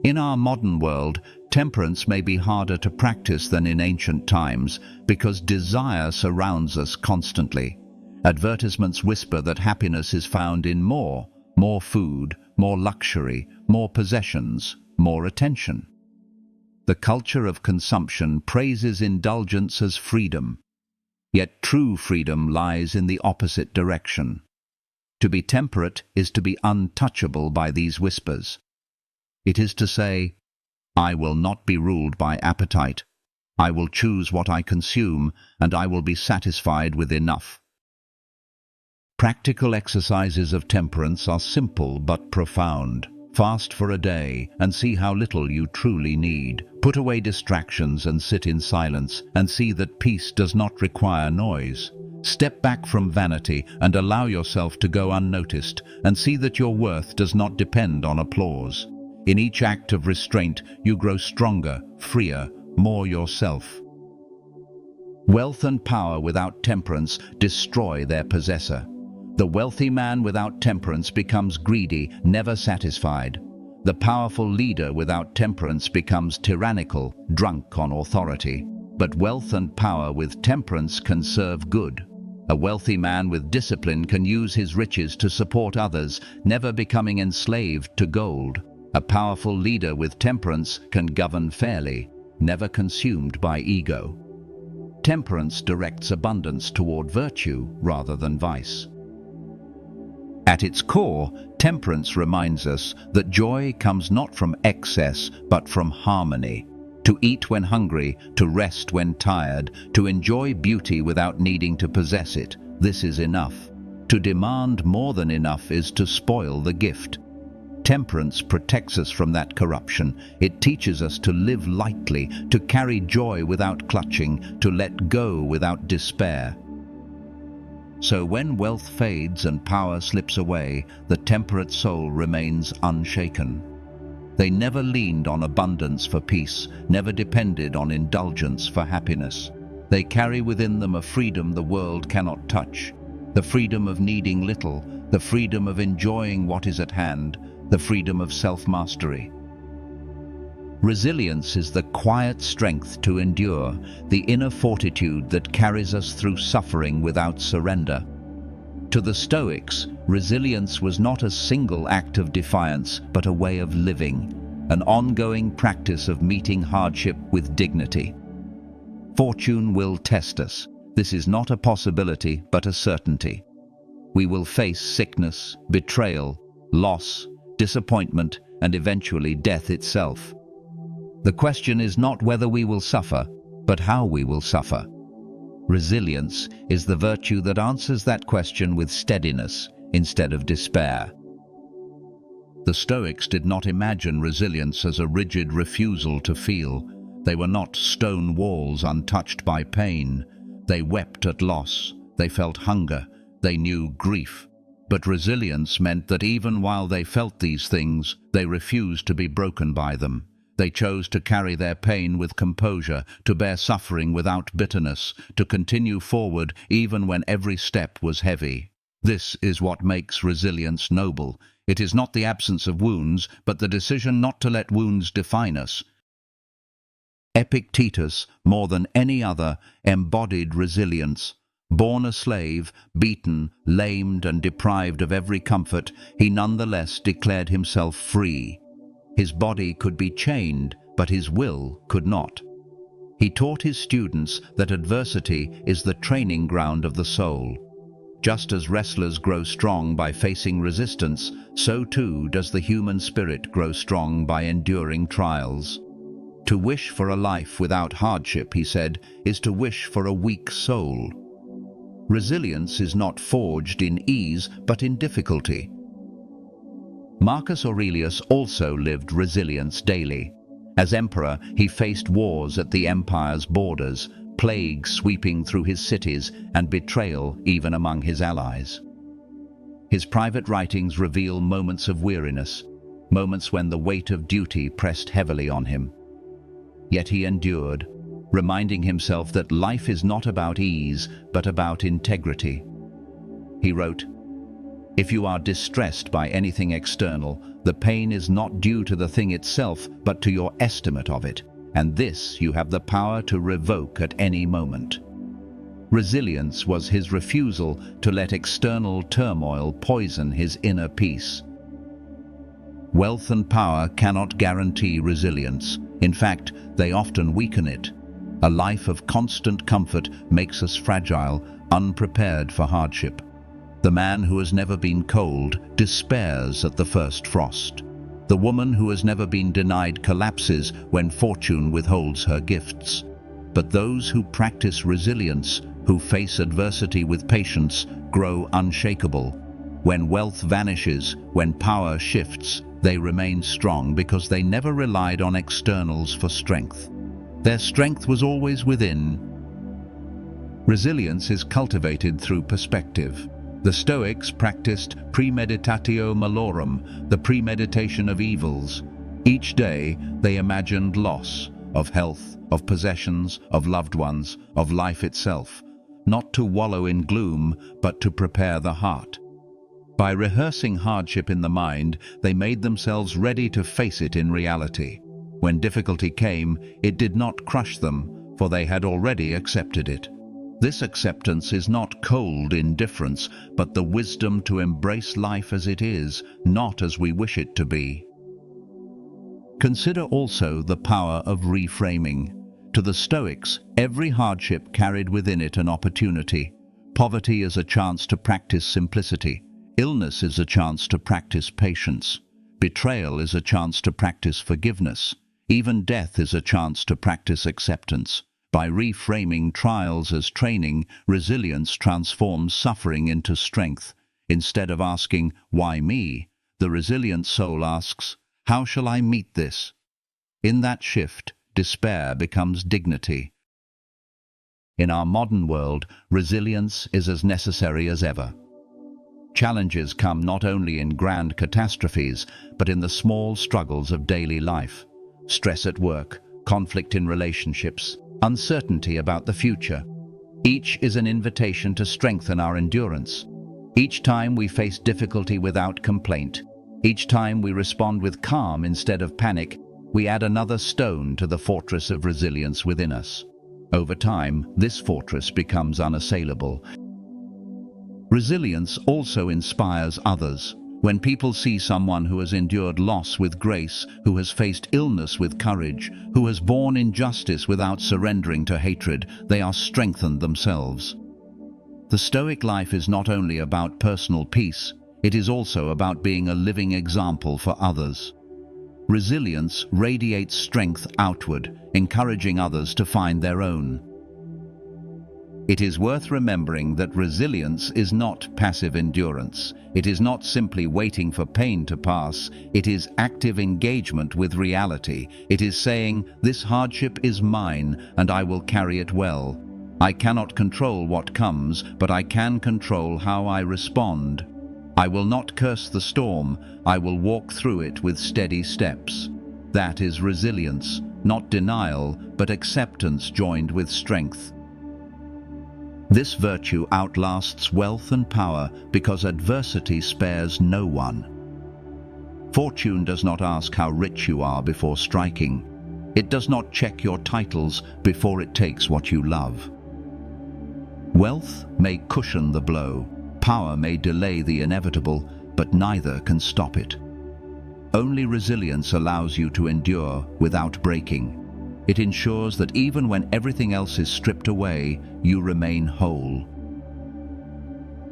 In our modern world, temperance may be harder to practice than in ancient times because desire surrounds us constantly. Advertisements whisper that happiness is found in more food, more luxury, more possessions, more attention. The culture of consumption praises indulgence as freedom. Yet true freedom lies in the opposite direction. To be temperate is to be untouchable by these whispers. It is to say, I will not be ruled by appetite. I will choose what I consume, and I will be satisfied with enough. Practical exercises of temperance are simple but profound. Fast for a day and see how little you truly need. Put away distractions and sit in silence and see that peace does not require noise. Step back from vanity and allow yourself to go unnoticed and see that your worth does not depend on applause. In each act of restraint, you grow stronger, freer, more yourself. Wealth and power without temperance destroy their possessor. The wealthy man without temperance becomes greedy, never satisfied. The powerful leader without temperance becomes tyrannical, drunk on authority. But wealth and power with temperance can serve good. A wealthy man with discipline can use his riches to support others, never becoming enslaved to gold. A powerful leader with temperance can govern fairly, never consumed by ego. Temperance directs abundance toward virtue rather than vice. At its core, temperance reminds us that joy comes not from excess, but from harmony. To eat when hungry, to rest when tired, to enjoy beauty without needing to possess it. This is enough. To demand more than enough is to spoil the gift. Temperance protects us from that corruption. It teaches us to live lightly, to carry joy without clutching, to let go without despair. So when wealth fades and power slips away, the temperate soul remains unshaken. They never leaned on abundance for peace, never depended on indulgence for happiness. They carry within them a freedom the world cannot touch, the freedom of needing little, the freedom of enjoying what is at hand, the freedom of self-mastery. Resilience is the quiet strength to endure, the inner fortitude that carries us through suffering without surrender. To the Stoics, resilience was not a single act of defiance, but a way of living, an ongoing practice of meeting hardship with dignity. Fortune will test us. This is not a possibility, but a certainty. We will face sickness, betrayal, loss, disappointment, and eventually death itself. The question is not whether we will suffer, but how we will suffer. Resilience is the virtue that answers that question with steadiness instead of despair. The Stoics did not imagine resilience as a rigid refusal to feel. They were not stone walls untouched by pain. They wept at loss, they felt hunger, they knew grief. But resilience meant that even while they felt these things, they refused to be broken by them. They chose to carry their pain with composure, to bear suffering without bitterness, to continue forward even when every step was heavy. This is what makes resilience noble. It is not the absence of wounds, but the decision not to let wounds define us. Epictetus, more than any other, embodied resilience. Born a slave, beaten, lamed, and deprived of every comfort, he nonetheless declared himself free. His body could be chained, but his will could not. He taught his students that adversity is the training ground of the soul. Just as wrestlers grow strong by facing resistance, so too does the human spirit grow strong by enduring trials. To wish for a life without hardship, he said, is to wish for a weak soul. Resilience is not forged in ease, but in difficulty. Marcus Aurelius also lived resilience daily. As emperor, he faced wars at the empire's borders, plague sweeping through his cities, and betrayal even among his allies. His private writings reveal moments of weariness, moments when the weight of duty pressed heavily on him. Yet he endured, reminding himself that life is not about ease, but about integrity. He wrote, "If you are distressed by anything external, the pain is not due to the thing itself, but to your estimate of it, and this you have the power to revoke at any moment." Resilience was his refusal to let external turmoil poison his inner peace. Wealth and power cannot guarantee resilience. In fact, they often weaken it. A life of constant comfort makes us fragile, unprepared for hardship. The man who has never been cold despairs at the first frost. The woman who has never been denied collapses when fortune withholds her gifts. But those who practice resilience, who face adversity with patience, grow unshakable. When wealth vanishes, when power shifts, they remain strong because they never relied on externals for strength. Their strength was always within. Resilience is cultivated through perspective. The Stoics practiced premeditatio malorum, the premeditation of evils. Each day they imagined loss, of health, of possessions, of loved ones, of life itself, not to wallow in gloom, but to prepare the heart. By rehearsing hardship in the mind, they made themselves ready to face it in reality. When difficulty came, it did not crush them, for they had already accepted it. This acceptance is not cold indifference, but the wisdom to embrace life as it is, not as we wish it to be. Consider also the power of reframing. To the Stoics, every hardship carried within it an opportunity. Poverty is a chance to practice simplicity. Illness is a chance to practice patience. Betrayal is a chance to practice forgiveness. Even death is a chance to practice acceptance. By reframing trials as training, resilience transforms suffering into strength. Instead of asking, "Why me?" the resilient soul asks, "How shall I meet this?" In that shift, despair becomes dignity. In our modern world, resilience is as necessary as ever. Challenges come not only in grand catastrophes, but in the small struggles of daily life. Stress at work, conflict in relationships, uncertainty about the future. Each is an invitation to strengthen our endurance. Each time we face difficulty without complaint, each time we respond with calm instead of panic, we add another stone to the fortress of resilience within us. Over time, this fortress becomes unassailable. Resilience also inspires others. When people see someone who has endured loss with grace, who has faced illness with courage, who has borne injustice without surrendering to hatred, they are strengthened themselves. The Stoic life is not only about personal peace, it is also about being a living example for others. Resilience radiates strength outward, encouraging others to find their own. It is worth remembering that resilience is not passive endurance. It is not simply waiting for pain to pass. It is active engagement with reality. It is saying, "This hardship is mine, and I will carry it well. I cannot control what comes, but I can control how I respond. I will not curse the storm. I will walk through it with steady steps." That is resilience, not denial, but acceptance joined with strength. This virtue outlasts wealth and power because adversity spares no one. Fortune does not ask how rich you are before striking. It does not check your titles before it takes what you love. Wealth may cushion the blow, power may delay the inevitable, but neither can stop it. Only resilience allows you to endure without breaking. It ensures that even when everything else is stripped away, you remain whole.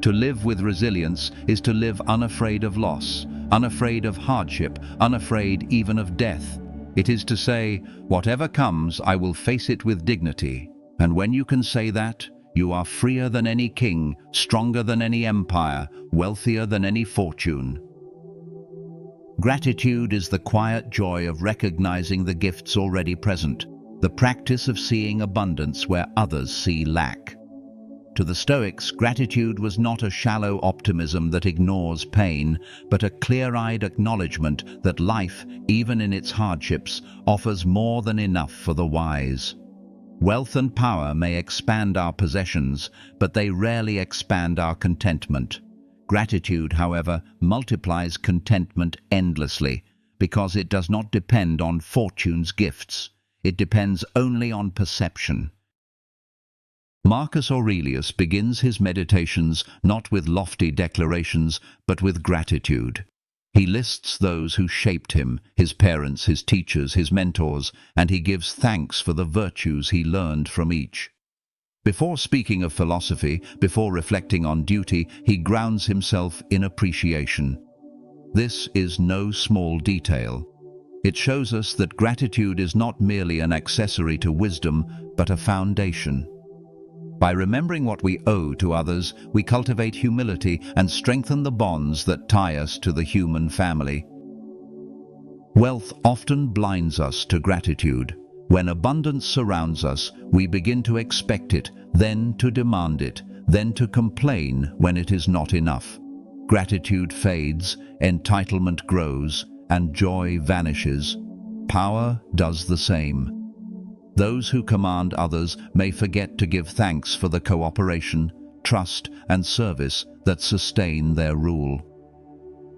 To live with resilience is to live unafraid of loss, unafraid of hardship, unafraid even of death. It is to say, "Whatever comes, I will face it with dignity." And when you can say that, you are freer than any king, stronger than any empire, wealthier than any fortune. Gratitude is the quiet joy of recognizing the gifts already present, the practice of seeing abundance where others see lack. To the Stoics, gratitude was not a shallow optimism that ignores pain, but a clear-eyed acknowledgement that life, even in its hardships, offers more than enough for the wise. Wealth and power may expand our possessions, but they rarely expand our contentment. Gratitude, however, multiplies contentment endlessly, because it does not depend on fortune's gifts. It depends only on perception. Marcus Aurelius begins his meditations not with lofty declarations, but with gratitude. He lists those who shaped him, his parents, his teachers, his mentors, and he gives thanks for the virtues he learned from each. Before speaking of philosophy, before reflecting on duty, he grounds himself in appreciation. This is no small detail. It shows us that gratitude is not merely an accessory to wisdom, but a foundation. By remembering what we owe to others, we cultivate humility and strengthen the bonds that tie us to the human family. Wealth often blinds us to gratitude. When abundance surrounds us, we begin to expect it, then to demand it, then to complain when it is not enough. Gratitude fades, entitlement grows, and joy vanishes. Power does the same. Those who command others may forget to give thanks for the cooperation, trust, and service that sustain their rule.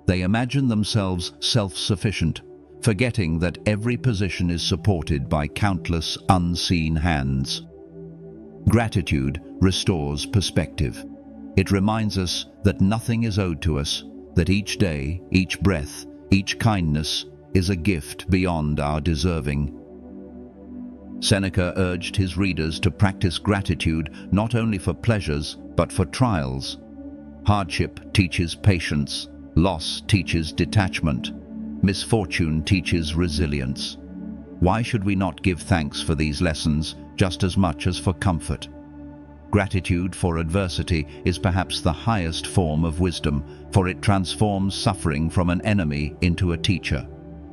They imagine themselves self-sufficient, forgetting that every position is supported by countless unseen hands. Gratitude restores perspective. It reminds us that nothing is owed to us, that each day, each breath, each kindness is a gift beyond our deserving. Seneca urged his readers to practice gratitude not only for pleasures, but for trials. Hardship teaches patience, loss teaches detachment, misfortune teaches resilience. Why should we not give thanks for these lessons, just as much as for comfort. Gratitude for adversity is perhaps the highest form of wisdom, for it transforms suffering from an enemy into a teacher.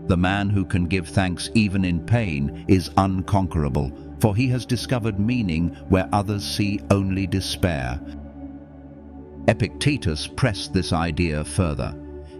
The man who can give thanks even in pain is unconquerable, for he has discovered meaning where others see only despair. Epictetus pressed this idea further.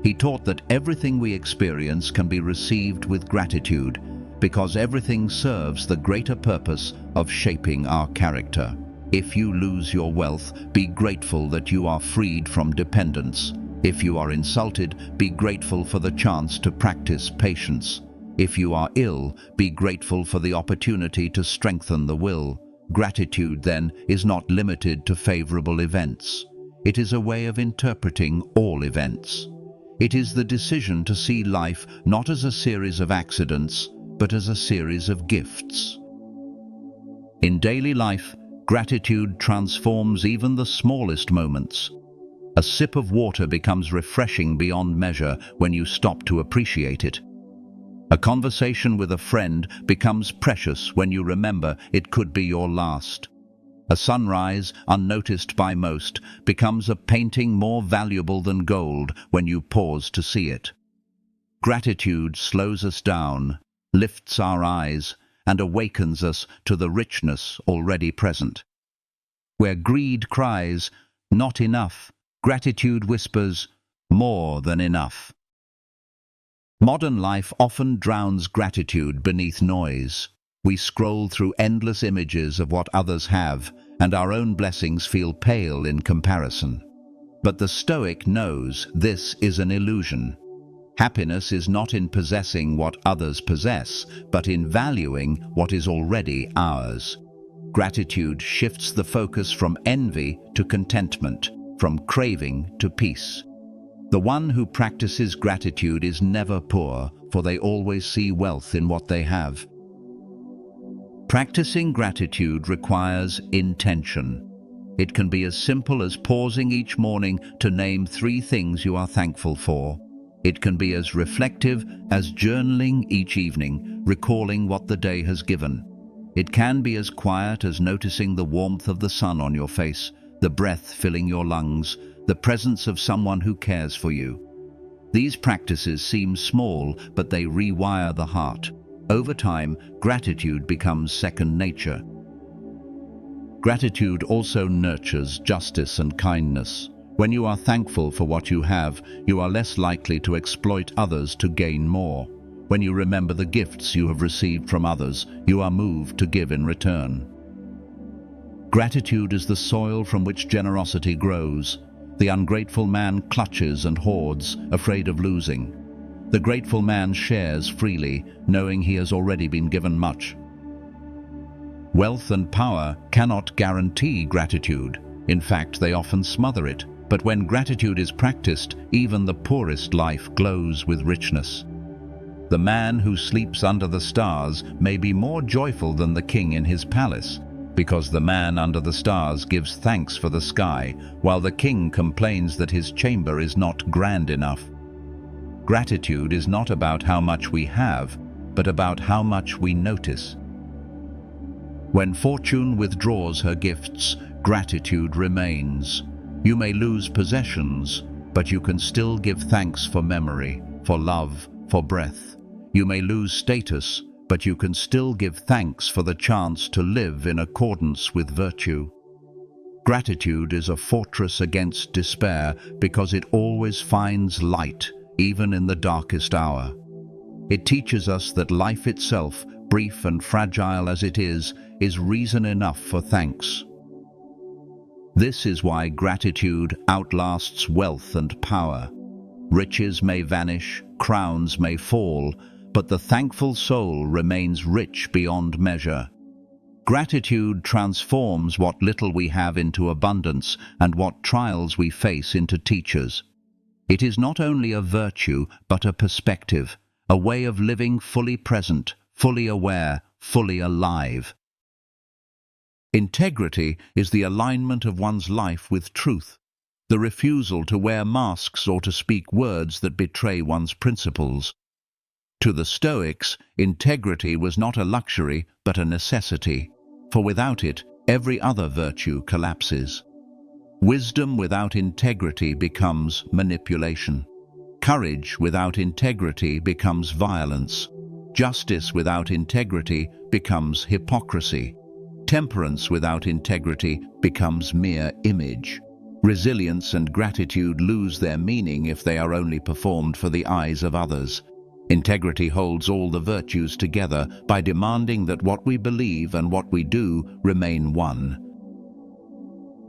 He taught that everything we experience can be received with gratitude, because everything serves the greater purpose of shaping our character. If you lose your wealth, be grateful that you are freed from dependence. If you are insulted, be grateful for the chance to practice patience. If you are ill, be grateful for the opportunity to strengthen the will. Gratitude, then, is not limited to favorable events. It is a way of interpreting all events. It is the decision to see life not as a series of accidents, but as a series of gifts. In daily life, gratitude transforms even the smallest moments. A sip of water becomes refreshing beyond measure when you stop to appreciate it. A conversation with a friend becomes precious when you remember it could be your last. A sunrise, unnoticed by most, becomes a painting more valuable than gold when you pause to see it. Gratitude slows us down, lifts our eyes, and awakens us to the richness already present. Where greed cries, "Not enough," gratitude whispers, "More than enough." Modern life often drowns gratitude beneath noise. We scroll through endless images of what others have, and our own blessings feel pale in comparison. But the Stoic knows this is an illusion. Happiness is not in possessing what others possess, but in valuing what is already ours. Gratitude shifts the focus from envy to contentment, from craving to peace. The one who practices gratitude is never poor, for they always see wealth in what they have. Practicing gratitude requires intention. It can be as simple as pausing each morning to name 3 things you are thankful for. It can be as reflective as journaling each evening, recalling what the day has given. It can be as quiet as noticing the warmth of the sun on your face, the breath filling your lungs, the presence of someone who cares for you. These practices seem small, but they rewire the heart. Over time, gratitude becomes second nature. Gratitude also nurtures justice and kindness. When you are thankful for what you have, you are less likely to exploit others to gain more. When you remember the gifts you have received from others, you are moved to give in return. Gratitude is the soil from which generosity grows. The ungrateful man clutches and hoards, afraid of losing. The grateful man shares freely, knowing he has already been given much. Wealth and power cannot guarantee gratitude. In fact, they often smother it. But when gratitude is practiced, even the poorest life glows with richness. The man who sleeps under the stars may be more joyful than the king in his palace, because the man under the stars gives thanks for the sky, while the king complains that his chamber is not grand enough. Gratitude is not about how much we have, but about how much we notice. When fortune withdraws her gifts, gratitude remains. You may lose possessions, but you can still give thanks for memory, for love, for breath. You may lose status, but you can still give thanks for the chance to live in accordance with virtue. Gratitude is a fortress against despair because it always finds light, even in the darkest hour. It teaches us that life itself, brief and fragile as it is reason enough for thanks. This is why gratitude outlasts wealth and power. Riches may vanish, crowns may fall, but the thankful soul remains rich beyond measure. Gratitude transforms what little we have into abundance and what trials we face into teachers. It is not only a virtue, but a perspective, a way of living fully present, fully aware, fully alive. Integrity is the alignment of one's life with truth, the refusal to wear masks or to speak words that betray one's principles. To the Stoics, integrity was not a luxury, but a necessity. for without it, every other virtue collapses. Wisdom without integrity becomes manipulation. Courage without integrity becomes violence. Justice without integrity becomes hypocrisy. Temperance without integrity becomes mere image. Resilience and gratitude lose their meaning if they are only performed for the eyes of others. Integrity holds all the virtues together by demanding that what we believe and what we do remain one.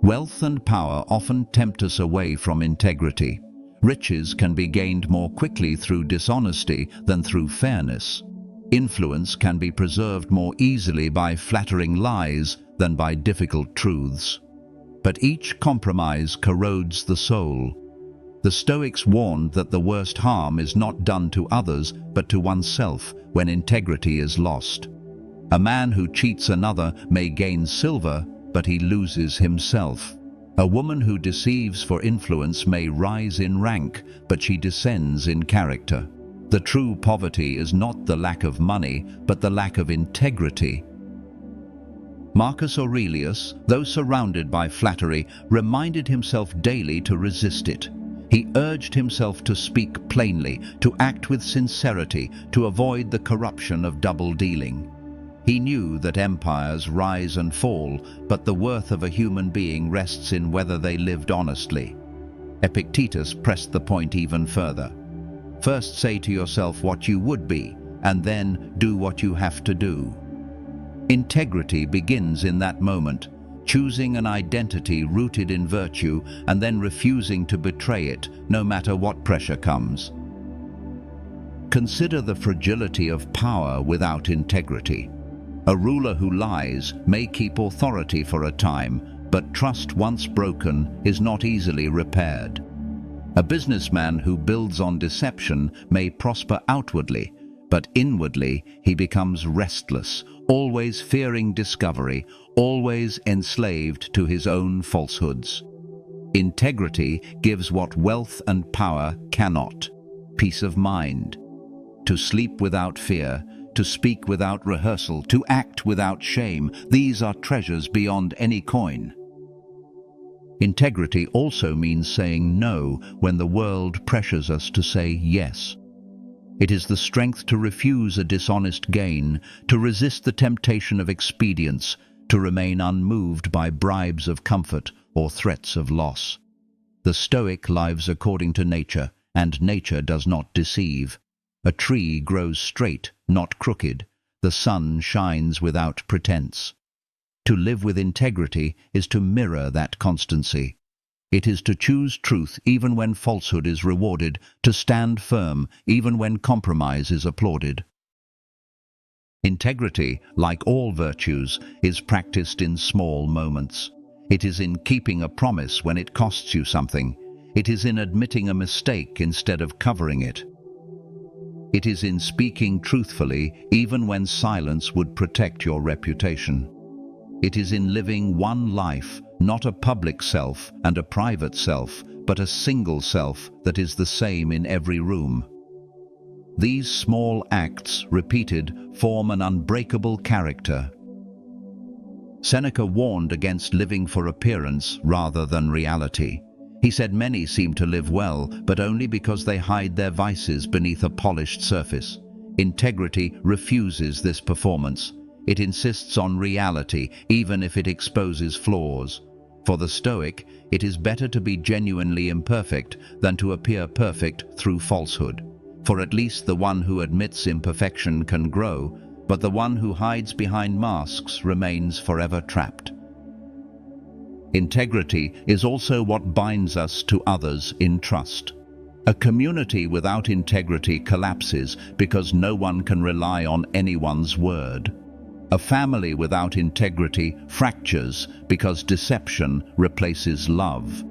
Wealth and power often tempt us away from integrity. Riches can be gained more quickly through dishonesty than through fairness. Influence can be preserved more easily by flattering lies than by difficult truths. But each compromise corrodes the soul. The Stoics warned that the worst harm is not done to others but to oneself when integrity is lost. A man who cheats another may gain silver, but he loses himself. A woman who deceives for influence may rise in rank, but she descends in character. The true poverty is not the lack of money, but the lack of integrity. Marcus Aurelius, though surrounded by flattery, reminded himself daily to resist it. He urged himself to speak plainly, to act with sincerity, to avoid the corruption of double-dealing. He knew that empires rise and fall, but the worth of a human being rests in whether they lived honestly. Epictetus pressed the point even further. First say to yourself what you would be, and then do what you have to do. Integrity begins in that moment, choosing an identity rooted in virtue and then refusing to betray it, no matter what pressure comes. Consider the fragility of power without integrity. A ruler who lies may keep authority for a time, but trust once broken is not easily repaired. A businessman who builds on deception may prosper outwardly, but inwardly he becomes restless, always fearing discovery, always enslaved to his own falsehoods. Integrity gives what wealth and power cannot: peace of mind. To sleep without fear, to speak without rehearsal, to act without shame, these are treasures beyond any coin. Integrity also means saying no when the world pressures us to say yes. It is the strength to refuse a dishonest gain, to resist the temptation of expedience, to remain unmoved by bribes of comfort or threats of loss. The Stoic lives according to nature, and nature does not deceive. A tree grows straight, not crooked. The sun shines without pretense. To live with integrity is to mirror that constancy. It is to choose truth even when falsehood is rewarded, to stand firm even when compromise is applauded. Integrity, like all virtues, is practiced in small moments. It is in keeping a promise when it costs you something. It is in admitting a mistake instead of covering it. It is in speaking truthfully even when silence would protect your reputation. It is in living one life, not a public self and a private self, but a single self that is the same in every room. These small acts, repeated, form an unbreakable character. Seneca warned against living for appearance rather than reality. He said many seem to live well, but only because they hide their vices beneath a polished surface. Integrity refuses this performance. It insists on reality, even if it exposes flaws. For the Stoic, it is better to be genuinely imperfect than to appear perfect through falsehood. For at least the one who admits imperfection can grow, but the one who hides behind masks remains forever trapped. Integrity is also what binds us to others in trust. A community without integrity collapses because no one can rely on anyone's word. A family without integrity fractures because deception replaces love.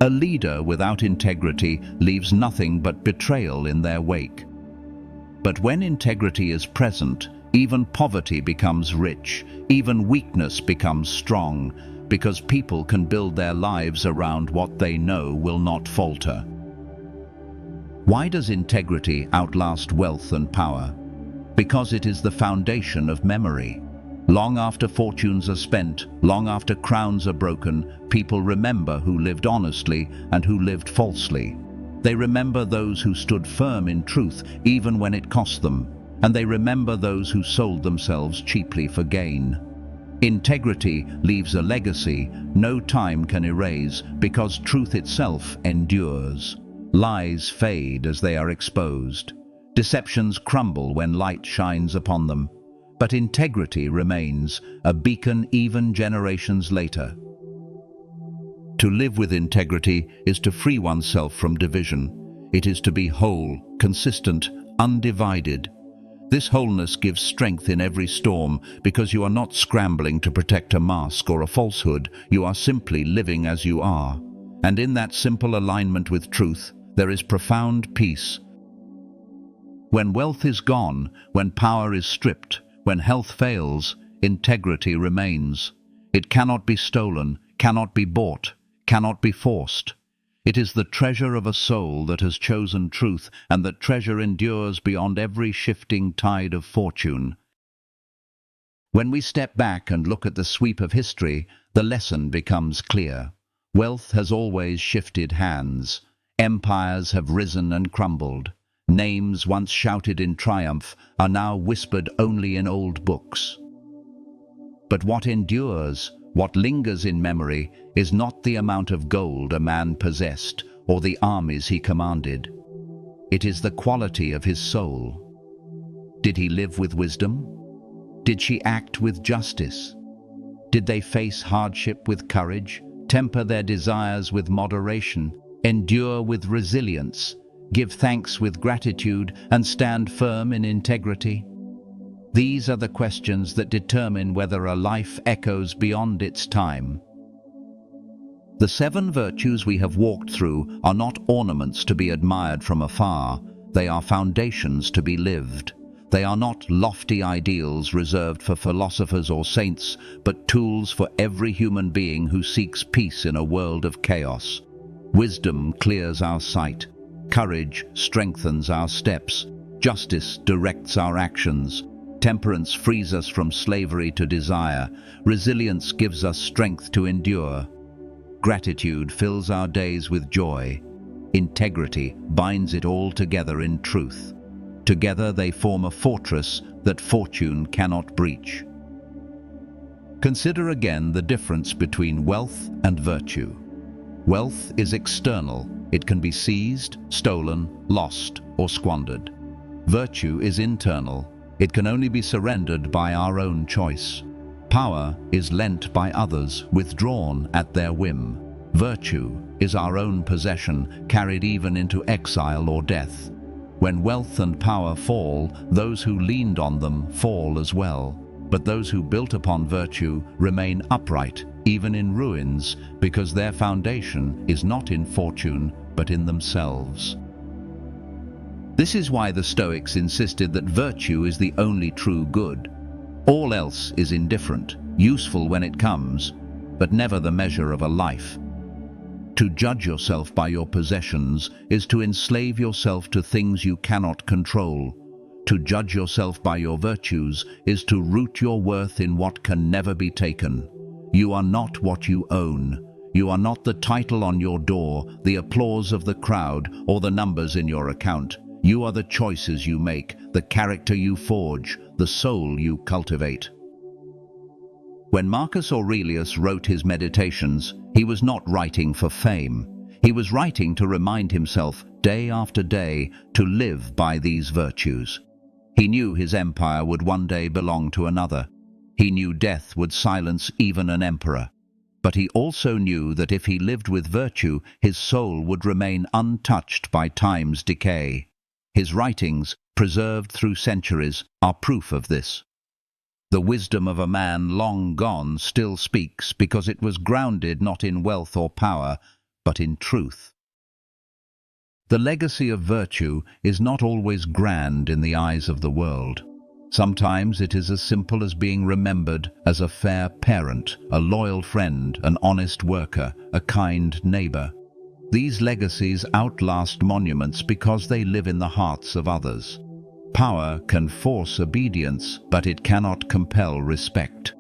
A leader without integrity leaves nothing but betrayal in their wake. But when integrity is present, even poverty becomes rich, even weakness becomes strong, because people can build their lives around what they know will not falter. Why does integrity outlast wealth and power? Because it is the foundation of memory. Long after fortunes are spent, long after crowns are broken, people remember who lived honestly and who lived falsely. They remember those who stood firm in truth even when it cost them, and they remember those who sold themselves cheaply for gain. Integrity leaves a legacy no time can erase because truth itself endures. Lies fade as they are exposed. Deceptions crumble when light shines upon them. But integrity remains, a beacon even generations later. To live with integrity is to free oneself from division. It is to be whole, consistent, undivided. This wholeness gives strength in every storm because you are not scrambling to protect a mask or a falsehood. You are simply living as you are. And in that simple alignment with truth, there is profound peace. When wealth is gone, when power is stripped, when health fails, integrity remains. It cannot be stolen, cannot be bought, cannot be forced. It is the treasure of a soul that has chosen truth, and that treasure endures beyond every shifting tide of fortune. When we step back and look at the sweep of history, the lesson becomes clear. Wealth has always shifted hands. Empires have risen and crumbled. Names once shouted in triumph are now whispered only in old books. But what endures, what lingers in memory, is not the amount of gold a man possessed or the armies he commanded. It is the quality of his soul. Did he live with wisdom? Did she act with justice? Did they face hardship with courage, temper their desires with moderation, endure with resilience, give thanks with gratitude, and stand firm in integrity? These are the questions that determine whether a life echoes beyond its time. The 7 virtues we have walked through are not ornaments to be admired from afar. They are foundations to be lived. They are not lofty ideals reserved for philosophers or saints, but tools for every human being who seeks peace in a world of chaos. Wisdom clears our sight. Courage strengthens our steps. Justice directs our actions. Temperance frees us from slavery to desire. Resilience gives us strength to endure. Gratitude fills our days with joy. Integrity binds it all together in truth. Together they form a fortress that fortune cannot breach. Consider again the difference between wealth and virtue. Wealth is external. It can be seized, stolen, lost, or squandered. Virtue is internal. It can only be surrendered by our own choice. Power is lent by others, withdrawn at their whim. Virtue is our own possession, carried even into exile or death. When wealth and power fall, those who leaned on them fall as well. But those who built upon virtue remain upright, even in ruins, because their foundation is not in fortune, but in themselves. This is why the Stoics insisted that virtue is the only true good. All else is indifferent, useful when it comes, but never the measure of a life. To judge yourself by your possessions is to enslave yourself to things you cannot control. To judge yourself by your virtues is to root your worth in what can never be taken. You are not what you own. You are not the title on your door, the applause of the crowd, or the numbers in your account. You are the choices you make, the character you forge, the soul you cultivate. When Marcus Aurelius wrote his Meditations, he was not writing for fame. He was writing to remind himself, day after day, to live by these virtues. He knew his empire would one day belong to another. He knew death would silence even an emperor. But he also knew that if he lived with virtue, his soul would remain untouched by time's decay. His writings, preserved through centuries, are proof of this. The wisdom of a man long gone still speaks because it was grounded not in wealth or power, but in truth. The legacy of virtue is not always grand in the eyes of the world. Sometimes it is as simple as being remembered as a fair parent, a loyal friend, an honest worker, a kind neighbor. These legacies outlast monuments because they live in the hearts of others. Power can force obedience, but it cannot compel respect.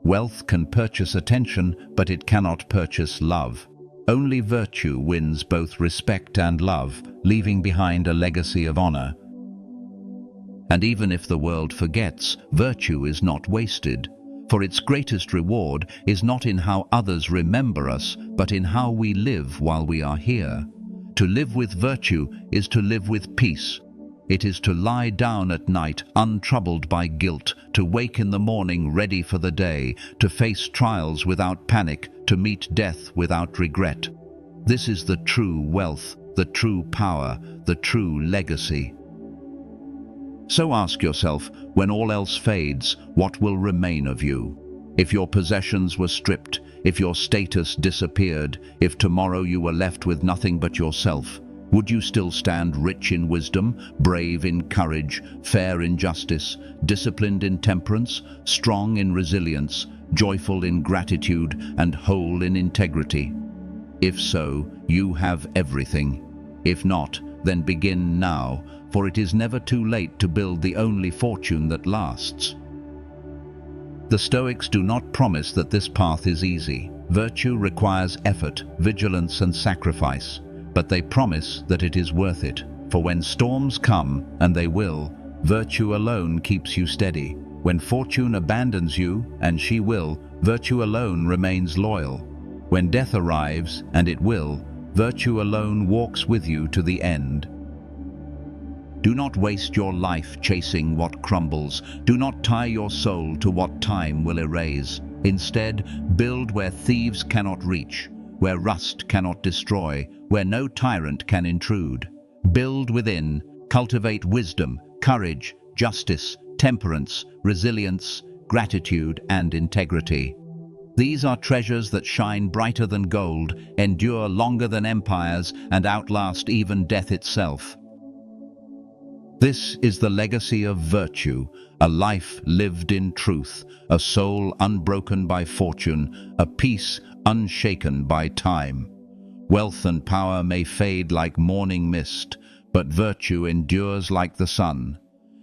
Wealth can purchase attention, but it cannot purchase love. Only virtue wins both respect and love, leaving behind a legacy of honor. And even if the world forgets, virtue is not wasted, for its greatest reward is not in how others remember us, but in how we live while we are here. To live with virtue is to live with peace. It is to lie down at night untroubled by guilt, to wake in the morning ready for the day, to face trials without panic, to meet death without regret. This is the true wealth, the true power, the true legacy. So ask yourself, when all else fades, what will remain of you? If your possessions were stripped, if your status disappeared, if tomorrow you were left with nothing but yourself, would you still stand rich in wisdom, brave in courage, fair in justice, disciplined in temperance, strong in resilience, joyful in gratitude, and whole in integrity? If so, you have everything. If not, then begin now, for it is never too late to build the only fortune that lasts. The Stoics do not promise that this path is easy. Virtue requires effort, vigilance, and sacrifice, but they promise that it is worth it. For when storms come, and they will, virtue alone keeps you steady. When fortune abandons you, and she will, virtue alone remains loyal. When death arrives, and it will, virtue alone walks with you to the end. Do not waste your life chasing what crumbles. Do not tie your soul to what time will erase. Instead, build where thieves cannot reach, where rust cannot destroy, where no tyrant can intrude. Build within, cultivate wisdom, courage, justice, temperance, resilience, gratitude, and integrity. These are treasures that shine brighter than gold, endure longer than empires, and outlast even death itself. This is the legacy of virtue, a life lived in truth, a soul unbroken by fortune, a peace unshaken by time. Wealth and power may fade like morning mist, but virtue endures like the sun.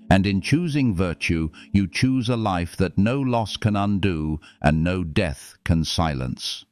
And in choosing virtue, you choose a life that no loss can undo and no death can silence.